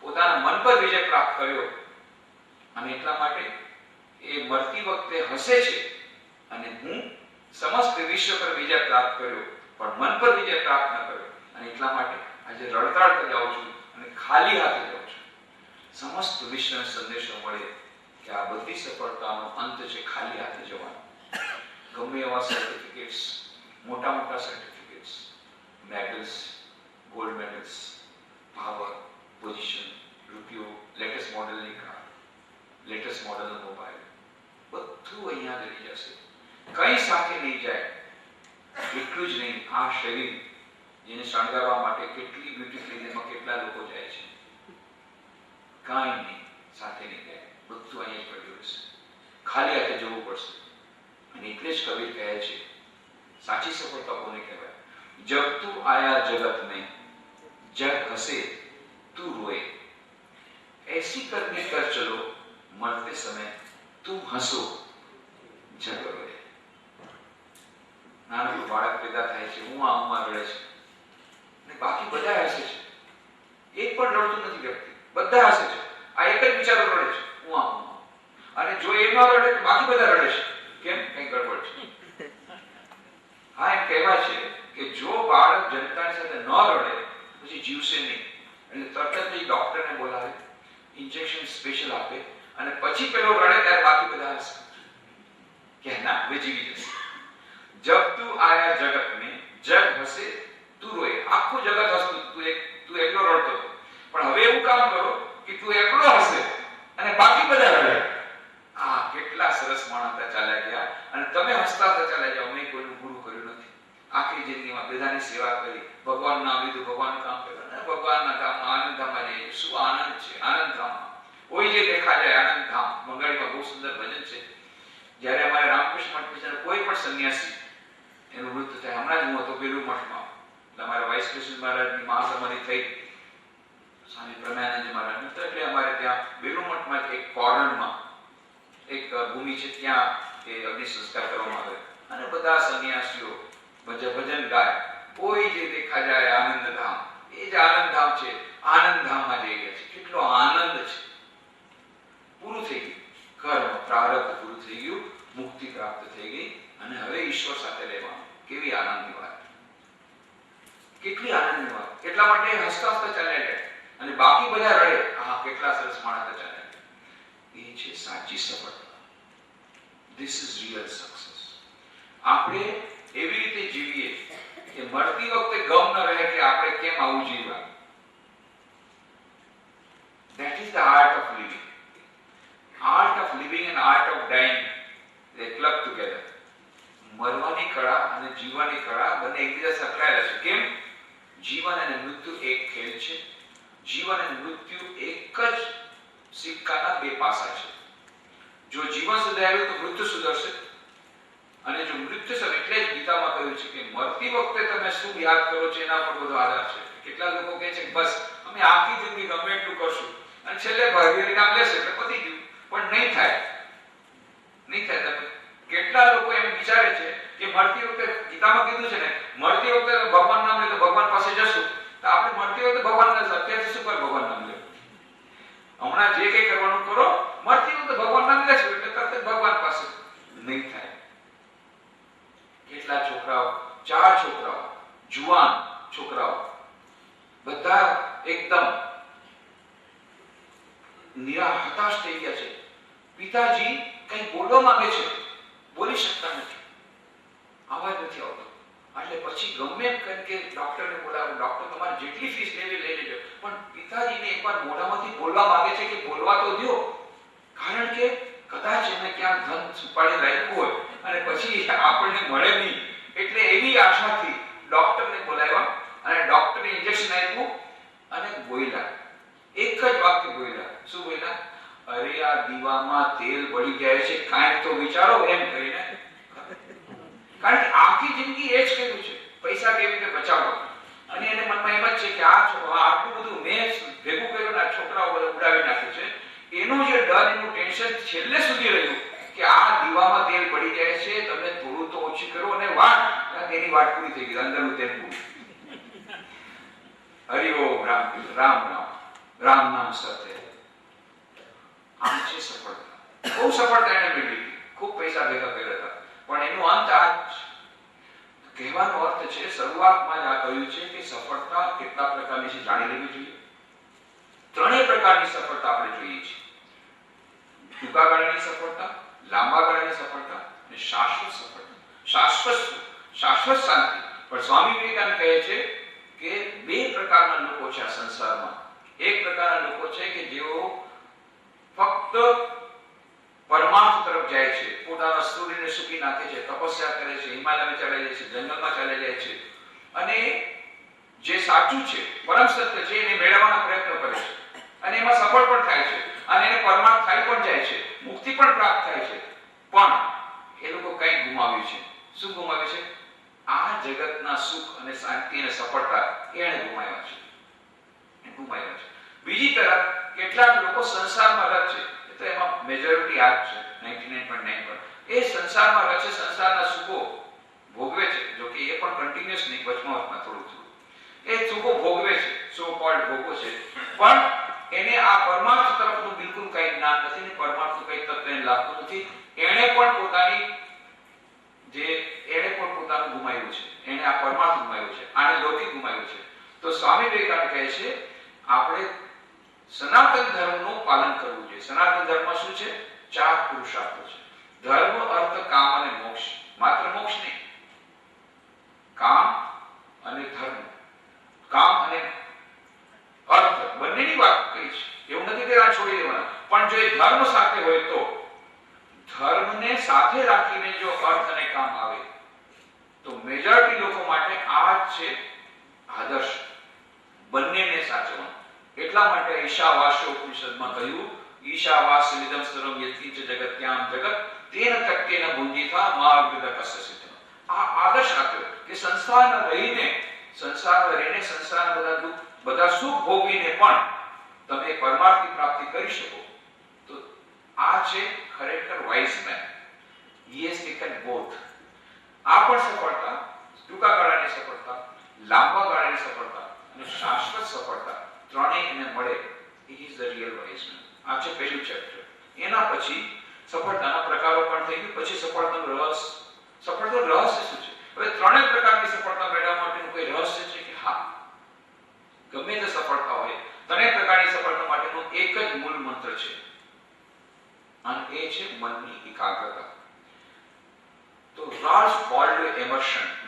પોતાના મન પર વિજય પ્રાપ્ત કર્યો અને એટલા માટે એ મરતી વખતે હસે છે. અને હું સમસ્ત વિશ્વ પર વિજય પ્રાપ્ત કર્યો પણ મન પર વિજય પ્રાપ્ત ન કર્યો અને એટલા માટે આજે રડતા જાઉં છું અને ખાલી હાથે જાઉં છું. સમસ્ત વિશ્વને સંદેશો મળે કે આ બધી સફળતાનો અંત છે ખાલી હાથે જવાનો. ગમે એવા સર્ટિફિકેટ્સ, મોટા certificates, medals, gold medals, power, position, રૂપિયો, લેટેસ્ટ મોડેલની કાર, લેટેસ્ટ મોડેલનો મોબાઈલ, બધું અહીંયા રહી જશે. કઈ સાથે નહીં જાય. એટલું જ નહીં, આ શરીર જેને શણગારવા માટે કેટલી બ્યુટી ક્લિનિકમાં કેટલા લોકો જાય છે, કાંઈ નહીં સાથે નહીં જાય. બધું અહીંયા પડ્યું હશે. ખાલી હાથે જવું પડશે. અને એટલે જ કબીર કહે છે સાચી સફળતા કોને કહેવાય? જબ તું આયા જગત में जग हंसे तू रोए, ऐसी करने कर चलो मरते समय तुम हंसो जग रोए. નાનું બાળક પેદા થાય છે, ઉમા રડે છે અને બાકી બધા હસે છે. એક પણ રડતું નથી વ્યક્તિ, બધા હસે છે. આ એક જ બિચારો રડે છે, ઉમા. અને જો એ ન રડે તો બાકી બધા રડે છે. કેમ? કઈ ગડબડ છે. હા, એમ કહેવાય છે કે જો બાળક જનતાની સાથે ન રડે પછી જીવશે નહીં. એટલે તરત જ ડોક્ટરને બોલાવે, ઇન્જેક્શન સ્પેશિયલ આપે અને પછી પેલો રડે ત્યારે બાકી બધા હસે કે ના હવે જીવી જશે. જબ તું આયા જગત में जग हंसे तू रोए. આખું જગત હસતું, તું એકલો રડતો. પણ હવે એવું કામ કરો કે તું એકલો હસે અને બાકી બધા રડે. આ કેટલા સરસ માણસ ચાલ્યા ગયા અને તમે હસતા ચાલ્યા જાઓ. મેં કોઈનું ગુરુ કર્યું નથી. આખી જિંદગીમાં બધાની સેવા કરી, ભગવાનનું નામ લીધું, ભગવાનનું કામ કર્યું અને ભગવાનના ધામમાં આનંદ ધામમાં જઈએ. શું આનંદ છે આનંદ ધામમાં. કોઈ જે દેખા જાય આનંદ ધામ. બંગાળીમાં બહુ સુંદર ભજન છે. જ્યારે અમારે રામકૃષ્ણ મઠ કોઈ પણ સંન્યાસી એનું મૃત્યુ થાય, હમણાં જ હું હતો બેલુ મઠમાં, અમારા વાઇસ પ્રેસિડેન્ટ મહારાજની મહાસમાધિ થઈ, સ્વામી પ્રમેયાનંદજી મહારાજ. એટલે અમારે ત્યાં બેલુ મઠમાં એક કોર્નરમાં એક ભૂમિ છે, ત્યાં એ અગ્નિ સંસ્કાર કરવામાં આવે અને બધા સંન્યાસીઓ ભજન ગાય. કોઈ જે દેખા જાય આનંદ ધામ, એ જ આનંદ ધામ છે. આનંદ ધામમાં જઈ ગયા છે. કેટલો આનંદ એટલા માટે હસતા હસતા ચાલ્યા જાય અને બાકી બધા રડે, હા કેટલા સરસ માણસ ચાલ્યા જાય. એ છે સાચી સફળતા. This is real success. આપણે એવી રીતે જીવીએ કે મળતી વખતે ગમ ન રહે કે આપણે કેમ આવું જીવ્યા. That is the art of living. Art of living and art of dying, they club together. મરવાની કળા અને જીવવાની કળા બંને એકબીજા સંકળાયેલા છે. કેમ? જીવન અને મૃત્યુ એક ખેલ છે. જીવન અને મૃત્યુ એક જ સિક્કાના બે પાસા છે. જો જીવન સુધારેલું તો મૃત્યુ સુધરશે, અને જો મૃત્યુ સર એટલે જ ગીતામાં કહ્યું છે કે મરતી વખતે તમે શું યાદ કરો છો એના પર બધો આધાર છે. કેટલા લોકો કહે છે બસ અમે આખી જિંદગી ગમે એટલું કરશું અને છેલ્લે ભાગીરી નામ લેશે એટલે પતી ગયું. પણ નહીં થાય, નહીં થાય. તમે કેટલા લોકો એમ વિચારે છે કે મરતી વખતે, ગીતામાં કીધું છે ને મરતી વખતે ભગવાન નામ લે તો ભગવાન પાસે જશું, તો આપણે મરતી વખતે ભગવાન ના અત્યારથી શું પર ભગવાન નામ લે. હમણાં જે કંઈ કરવાનું કરો, મરતી વખતે ભગવાન નામ લેશું એટલે તરત જ ભગવાન પાસે. નહીં થાય. કેટલા છોકરાઓ, 4 છોકરાઓ, જુવાન છોકરાઓ, બધા એકદમ હતાશ થઈ ગયા છે. પિતાજી કંઈ બોલવા માંગે છે, બોલી શકતા નથી, અવાજ નથી આવતો. એટલે પછી ગમે એમ કરીને કે ડોક્ટરને બોલાવો, ડોક્ટર તમારે જેટલી ફીસ લેવી લઈ લેજો, પણ પિતાજીને એકવાર મોઢામાંથી બોલવા માંગે છે કે બોલવા તો દો, કારણ કે કદાચ એમને ક્યાંક ધન છુપાડી રાખ્યું હોય અને પછી આપણને મળે નહીં. એટલે એવી આશાથી ડોક્ટરને બોલાવ્યા અને ડોક્ટરે ઇન્જેક્શન આપ્યું અને બોલ્યા. એક જ વાક્ય બોલ્યા. શું બોલ્યા? અરે આ દીવામાં તેલ બળી જાય છે, કાંઈક તો વિચારો, એમ કરીને. કારણ કે આખી જિંદગી એ જ કર્યું છે, પૈસા કેવી રીતે બચાવો. અને એને મનમાં એમ જ છે કે આટલું બધું મેં ભેગું કર્યું, આ છોકરાઓ બધા ઉડાવી નાખ્યું છે. એનું જે ડર, એનું ટેન્શન છેલ્લે સુધી રહ્યું કે આ દીવામાં તેલ પડી જાય છે, તમે થોડું તો ઓછી કરો અને વાટ, તેની વાટ પૂરી થઈ ગઈ, અંદરનું તેલ પૂરું. હરિ ઓમ, રામ રામ રામ રામ નામ સત્ય. આમ છે સફળતા. બહુ સફળતા એને મેળવી, ખૂબ પૈસા ભેગા કર્યા હતા, પણ એનો અંત આ કહેવાનો અર્થ છે, શરૂઆતમાં જ આ કહ્યું છે કે સફળતા કેટલા પ્રકારની છે જાણી લેવી જોઈએ. 3 પ્રકારની સફળતા આપણે જોઈએ છીએ: ટૂંકા ગાળાની સફળતા, લાંબા ગાળાની સફળતા અને શાશ્વત સફળતા. શાશ્વત શાંતિ. પણ સ્વામી વિવેકાનંદ કહે છે કે 2 પ્રકારના લોકો છે આ સંસારમાં. એક પ્રકારના લોકો છે કે જેઓ ફક્ત પરમાર્થ તરફ જાય છે, પોતાના શરીરને સૂકી નાખે છે, તપસ્યા કરે છે, હિમાલયમાં ચાલે જાય છે, જંગલમાં ચાલે જાય છે, અને જે સાચું છે, પરમ સત્ય છે, એને મેળવવાનો પ્રયત્ન કરે છે અને એમાં સફળ પણ થાય છે અને એને પરમાર્થ થાય પણ જાય છે, મુક્તિ પણ પ્રાપ્ત થાય છે. પણ એ લોકો કંઈ ગુમાવ્યું છે. શું ગુમાવ્યું છે? આ જગતના સુખ અને શાંતિ અને સફળતા એને ગુમાવ્યા છે. બીજી તરફ કેટલાક લોકો સંસારમાં રચ છે, તો એમાં મેજોરિટી આ છે, 99.9%. એ સંસારમાં રચ છે, સંસારના સુખો ભોગવે છે. જો કે એ પણ કન્ટિન્યુઅસ નહીં, વચમાં થોડું એ સુખો ભોગવે છે, સો કોલ્ડ ભોગવો છે, પણ એને આ પરમાર્થ તરફનું બિલકુલ કંઈ જ્ઞાન નથી ને પરમાર્થનું કંઈ તત્વ એને લાગતું નથી. એને પણ પોતાનું ગુમાવ્યું છે, એને આ પરમાર્થ ગુમાવ્યું છે, આને લૌકિક ગુમાવ્યું છે. તો સ્વામી વિવેકાનંદ કહે છે આપણે સનાતન ધર્મનું પાલન કરવું જોઈએ. સનાતન ધર્મમાં શું છે? 4 પુરુષાર્થો છે: ધર્મ, અર્થ, કામ અને મોક્ષ. માત્ર મોક્ષ નહીં, કામ અને ધર્મ, કામ અને અર્થ બંનેની વાત કરી છે. એવું નથી કે આ છોડી દેવાના, પણ જો એ ધર્મ સાથે હોય તો ધર્મને સાથે રાખીને જો અર્થ અને કામ આવે તો મેજોરિટી લોકો માટે આ છે આદર્શ, બંનેને સાચવવાનું. એટલા માટે ઈશાવાસ્ય ઉપનિષદમાં કહ્યું, ઈશાવાસ્યમિદં સર્વં યત્કિંચ જગત્યામ જગત તેન તક્તેન ભુંજીથા માર્ગદકસ્ય. આ આદર્શ આપ્યો કે સંસારમાં રહીને સંસારના બધા દુઃખ, બધા સુખ ભોગવીને પણ તમે પરમાર્થની પ્રાપ્તિ કરી શકો. તો આ છે ખરેખર wise man. He has taken both. આ પણ સફળતા, ટૂંકા ગાળાની સફળતા, લાંબા ગાળાની સફળતા અને શાશ્વત સફળતા, ત્રણેય એને મળે. He is the real wise man. આ છે પહેલું ચેપ્ટર. એના પછી સફળતાના પ્રકારો પણ થઈ ગયું. પછી સફળતાનું રહસ્ય. સફળતાનું રહસ્ય શું છે? હવે 3 પ્રકારની સફળતા મેળવવા માટેનું કોઈ રહસ્ય છે કે? હા,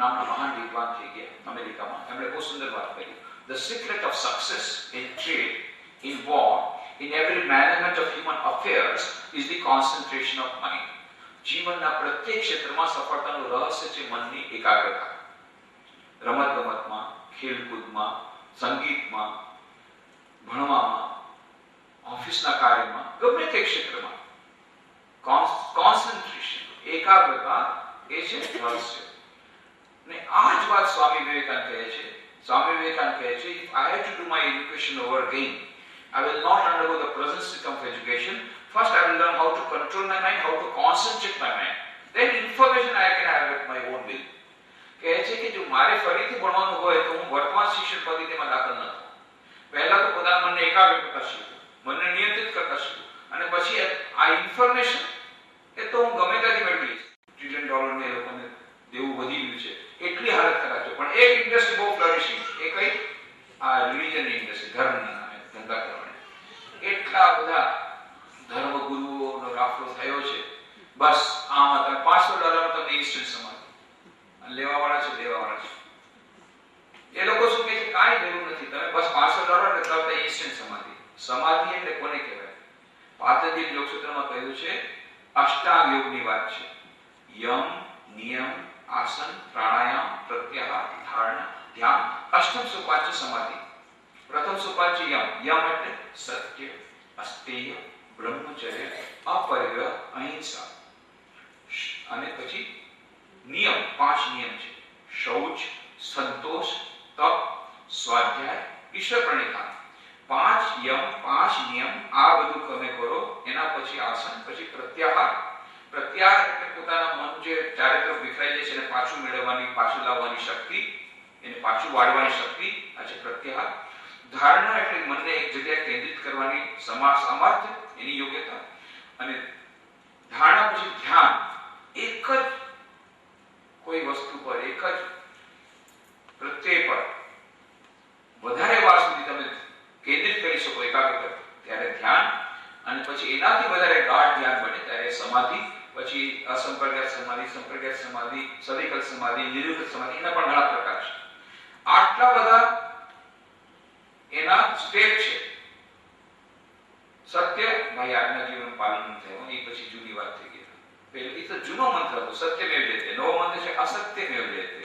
નામના મહાન વિદ્વાન થઈ ગયા અમેરિકામાં. એમણે બહુ સુંદર વાત કરી. The secret of success in trade, in war, in every management of human affairs is the concentration of mind. જીવનના પ્રત્યેક ક્ષેત્રમાં સફળતાનું રહસ્ય છે મનની એકાગ્રતા. રમતગમતમાં, ખેલકૂદમાં, સંગીતમાં, ભણવામાં, ઓફિસના કાર્યમાં, ગમે તે ક્ષેત્રમાં કોન્સન્ટ્રેશન, એકાગ્રતા એ છે રહસ્ય. ને આ જ વાત સ્વામી વિવેકાનંદ કહે છે. સ્વામી વિવેકાનંદ કહે છે, if I have to do my education over again, I will not undergo the present system of education. First I will learn how to control my mind, how to concentrate my mind. Then information I can have at my own will. કહે છે કે જો મારે ફરીથી ભણવાનું હોય તો હું વર્તમાન શિક્ષણ પદ્ધતિમાં દાખલ ન થાઉં. પહેલા તો પોતાના મનને એકાગ્ર કરતા શીખું, મનને નિયંત્રિત કરતા શીખું, અને પછી આ ઇન્ફોર્મેશન એ તો હું ગમે ત્યાંથી મેળવી લઈશ. $1 ટ્રિલિયન એ લોકોને દેવું વધી ગયું છે, એટલી હાલત ખરાબ છે. પણ એક ઇન્ડસ્ટ્રી બહુ ફ્લરિશિંગ, એ કઈ? આ રિલિજનની ઇન્ડસ્ટ્રી, ધર્મના નામે ધંધા કરવાની. એટલા બધા ધર્મગુરુઓનો રાફડો થયો છે. બસ આમાં તમે $500 તમને ઇન્સ્ટન્ટ સમાધિ, અને લેવાવાળા છે દેવાવાળા છે. એ લોકો શું કહે છે, કાંઈ જરૂર નથી, તમે બસ $500 એટલે ઇન્સ્ટન્ટ સમાધિ. સમાધિ એટલે કોને કહેવાય? પાતંજલિ યોગસૂત્રમાં કહ્યું છે, અષ્ટાંગ યોગની વાત છે. યમ, નિયમ, આસન, પ્રાણાયામ, પ્રત્યાહાર, ધારણા, ધ્યાન. અષ્ટમ સોપાન છે સમાધિ. પ્રથમ સોપાન છે યમ. યમ એટલે સત્ય, અસ્તેય, બ્રહ્મચર્ય, અપરિગ્રહ, અહિંસા. અને પછી નિયમ, 5 નિયમ છે. શૌચ, સંતોષ, તપ, સ્વાધ્યાય, ઈશ્વર પ્રણિધાન. 5 યમ, 5 નિયમ. આ બધું તમે કરો. એના પછી આસન, પછી પ્રત્યાહાર. પ્રત્યાહાર એટલે પોતાના મન જે ચારે તરફ વિખરાઈ જાય છે એને પાછું મેળવવાની, પાછું લાવવાની શક્તિ, એને પાછું વાળવાની શક્તિ, આ છે પ્રત્યાહાર. ધારણા એટલે મનને એક જગ્યાએ કેન્દ્રિત કરવાની સામર્થ્ય, એની યોગ્યતા. અને ધારણા પછી ધ્યાન. એક જ કોઈ વસ્તુ પર, એક જ પ્રત્યય પર વધારે વાર સુધી તમે કેન્દ્રિત કરી શકો, એકાગ્ર કરો, ત્યારે ધ્યાન. અને પછી એનાથી વધારે ગાઢ ધ્યાન બને ત્યારે સમાધિ. પછી અસંપ્રજ્ઞાત સમાધિ, સંપ્રજ્ઞાત સમાધિ, સવિકલ્પ સમાધિ, નિરુક્ત સમાધિ, એના પણ ઘણા પ્રકાર છે. આટલા બધા એના સ્ટેપ છે. સત્ય ભાઈ આજના જીવનનું પાલન થયું, એ પછી જૂની વાત થઈ ગઈ. પહેલી તો જૂનો મંત્ર હતો, સત્યમેવ જયતે. નવો મંત્ર છે અસત્યમેવ જયતે.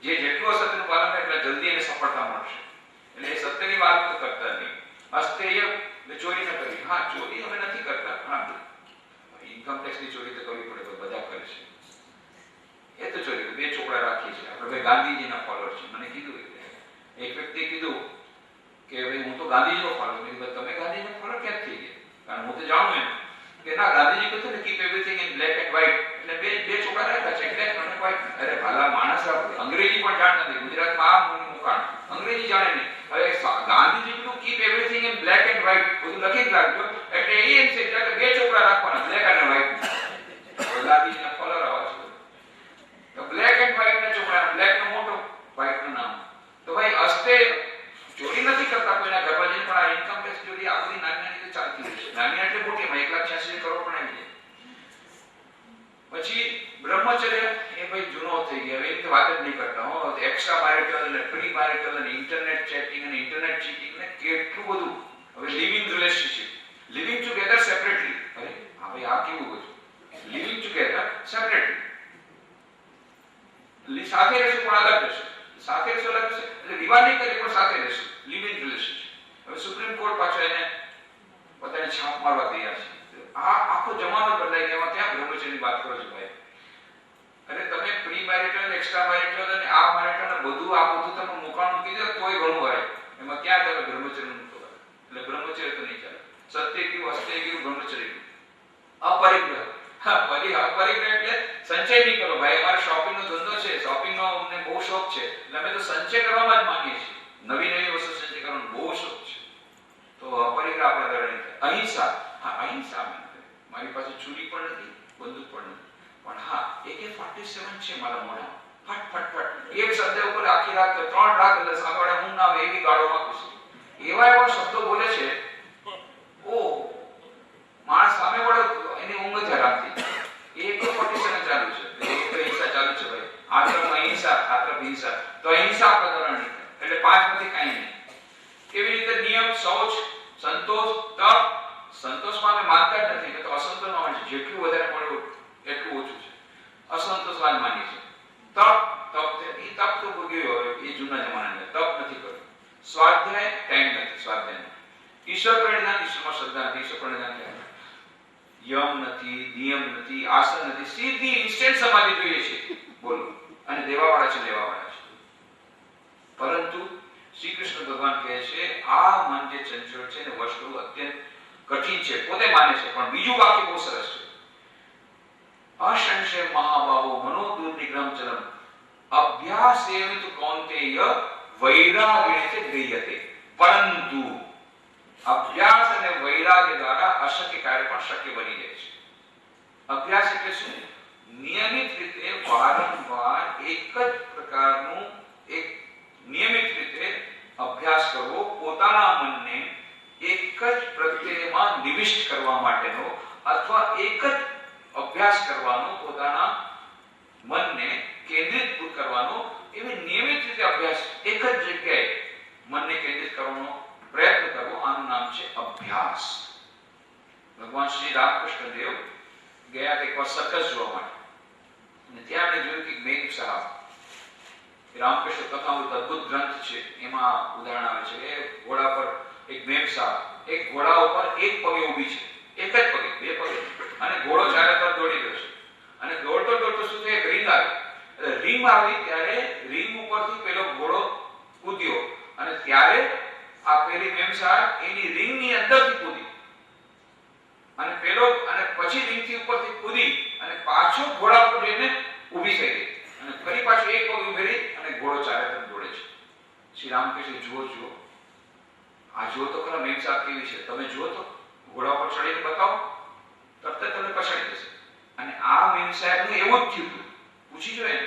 જે જેટલું અસત્યનું પાલન કરે એટલે જલ્દી એને સફળતા મળશે. એટલે એ સત્યની વાત તો કરતા નહીં. અસ્તેય ચોરી ન કરવી. હા, ચોરી અમે નથી કરતા. હા, ઇન્કમ ટેક્સની ચોરી તો કરવી પડે, બધા કરે છે. એ તો ચોરી, 2 ચોપડા રાખીએ છીએ આપણે. ભાઈ ગાંધીજીના ફોલોઅર છે. મને કીધું, એક વ્યક્તિએ કીધું કે ભાઈ હું તો ગાંધીજીનો ફોલોઅર. મેં કીધું તમે ગાંધીજીનો ફોલોઅર ક્યાં થઈ ગયા? કારણ હું તો જાણું એમ કે ના, ગાંધીજી કહ્યું ને keep everything in black and white. એટલે બે ચોપડા રાખ્યા છે, બ્લેક અને વ્હાઇટ. અરે ભાલા માણસ, અંગ્રેજી પણ જાણતા નથી. ગુજરાતમાં આ મુકાણ અંગ્રેજી જાણે નહીં. હવે ગાંધીજી કીધું keep everything in black and white, બધું લખી જ રાખજો. એટલે એ એમ છે કે 2 ચોપડા રાખવાના, બ્લેક અને વ્હાઇટ. ગાંધીજીના ફોલોઅર આવા છે. તો બ્લેક એન્ડ વ્હાઇટ ના ચોપડા, બ્લેક નો મોટો, વ્હાઇટ નું નામ. તો ભાઈ અસ્તે ચોરી નથી કરતા કોઈના ઘરમાં જઈને, પણ આ ઇન્કમ ટેક્સ ચોરી આ બધી નાની નાની તો ચાલતી હોય છે. નાની એટલે મોટી, 1,86 કરોડ પણ આવી જાય. પછી બ્રહ્મચર્ય એ ભાઈ જૂનો થઈ ગયો, એની તો વાત જ નહીં કરતા હો. એક્સ્ટ્રા મેરિટલ અને પ્રી મેરિટલ અને ઇન્ટરનેટ ચેટિંગ અને ઇન્ટરનેટ ચીટિંગ ને કેટલું બધું. હવે living relationship, living together separately. અરે હા ભાઈ, આ કેવું બધું લિવિંગ ટુગેધર સેપરેટલી. સાથે રહેશું પણ અલગ રહેશું, સાથે રહેશું અલગ રહેશે. એટલે વિવાહ નહીં કરીએ પણ સાથે રહેશું, લિવિંગ રિલેશનશિપ. હવે સુપ્રીમ કોર્ટ પાછો એને પોતાની છાપ મારવા તૈયાર છે. આ આખો જમાનો બદલાઈ ગયો. ત્યાં બ્રહ્મચર્યની વાત કરો છો ભાઈ? અરે તમે પ્રી મેરિટલ, એક્સ્ટ્રા મેરિટલ અને આ મેરિટલ બધું આ બધું તમે મુકાણ મૂકી દો તોય ઘણું હોય. એમાં ક્યાં તમે બ્રહ્મચર્ય મૂકો? એટલે બ્રહ્મચર્ય તો નહીં ચાલે. સત્ય કયું, અસ્તેય કયું, બ્રહ્મચર્ય કયું? અપરિગ્રહ. હા, અપરિગ્રહ એટલે સંચય નહીં કરો ભાઈ. અમારે શોપિંગ નો ધંધો છે, શોપિંગ નો અમને બહુ શોખ છે, એટલે અમે તો સંચય કરવામાં જ માંગીએ છીએ. નવી નવી વસ્તુ સંચય કરવાનો બહુ શોખ છે. તો અપરિગ્રહ આપણા દ્વારા નહીં થાય. અહિંસા. હા, અહિંસા. મારી પાસે છુરી પણ નથી, બંદૂક પણ નથી, પણ હા AK-47 છે મારા મોઢા. ફટ ફટ ફટ એક શબ્દ ઉપર આખી રાત 3 રાત એટલે સાંભળે હું ના આવે એવી ગાળો આપું છું. એવા શબ્દો બોલે છે, ઓ માણસ સામે વાળો એની ઊંઘ જ હરામ થઈ. AK-47 ચાલુ છે, એક તો હિંસા ચાલુ છે ભાઈ. આ તો અહીં અહિંસા, આ તરફ હિંસા, તો અહિંસા પ્રકરણ નહીં થાય. એટલે પાંચમાંથી કાંઈ નહીં. કેવી રીતે નિયમ, શૌચ, સંતોષ, તપ. સંતોષમાં અમે માનતા જ નથી કે તો અસંતોષમાં છે, જેટલું વધારે મળ્યું એટલું ઓછું છે. અસંતોષવાદ માની છે. તપ તો ભોગ્યો હવે, એ જૂના જમાનાની તપ નથી કર્યું. સ્વાધ્યાય ટાઈમ નથી સ્વાધ્યાય. ઈશ્વર પ્રણિધાન, ઈશ્વરમાં શ્રદ્ધા નથી, ઈશ્વર પ્રણિધાન કહેવાય. યમ નથી, નિયમ નથી, આસન નથી, સીધી ઇન્સ્ટન્ટ સમાધિ જોઈએ છે. બોલો. અને દેવાવાળા છે, લેવાવાળા છે. પરંતુ શ્રી કૃષ્ણ ભગવાન કહે છે આ મન જે ચંચળ છે ને વસ્તુ અત્યંત કઠિન છે, પોતે માને છે. પણ બીજું વાક્ય બહુ સરસ છે. અસંશય મહાબાહો મનો દુર્નિગ્રહ ચલમ અભ્યાસેન તુ કૌંતેય વૈરાગ્યે ગૃહ્યતે. પરંતુ અભ્યાસ અને વૈરાગ્ય દ્વારા અશક્ય કાર્ય પણ શક્ય બની જાય છે. અભ્યાસ એટલે શું? નિયમિત રીતે વારંવાર એક જ પ્રકારનું એક નિયમિત રીતે અભ્યાસ કરવો, પોતાના મનને એક જ પ્રત્યેમાં નિવિષ્ટ કરવા માટેનો, અથવા એક જ અભ્યાસ કરવાનો, પોતાના મનને કેન્દ્રિત કરવાનો, એવી નિયમિત રીતે અભ્યાસ, એક જ જગ્યાએ મનને કેન્દ્રિત કરવાનો પ્રયત્ન કરવો, આનું નામ છે અભ્યાસ. ભગવાન શ્રી રામકૃષ્ણ દેવ ગયા એક વાર સર્કસ જોવા માટે, અને ત્યાં મેં જોયું કે મેઘ સાહેબ રામકૃષ્ણ કથામૃત અદ્ભુત ગ્રંથ છે, એમાં ઉદાહરણ આવે છે કે ઘોડા પર એક મેમ સાહેબ એક ઘોડા ઉપર એક પગે ઊભી છે, એક જ પગે, બે પગે, અને ઘોડો ચારે તરફ દોડી રહ્યો છે. અને દોડતો દોડતો શું થયું, એક રીંગ આવી. એટલે રીંગ આવી ત્યારે રીંગ ઉપરથી પેલો ઘોડો કૂદ્યો, અને ત્યારે આ પેલી મેમ સાહેબ એની રીંગની અંદરથી કૂદી, અને પેલો અને પછી રીંગથી ઉપરથી કૂદી અને પાછો ઘોડા પર જઈને ઊભી થઈ ગઈ, અને ફરી પાછું એક પગ ઊભી રહી, અને ઘોડો ચારે તરફ દોડે છે. શ્રી રામકૃષ્ણ જુઓ આ જુઓ તો ખરા મેમ સાહેબ કેવી છે, તમે જુઓ તો ઘોડા પર ચડીને બતાવો, તરત જ તમને પછાડી જશે. અને આ મેમ સાહેબનું એવું જ થયું. પૂછી જોઈએ,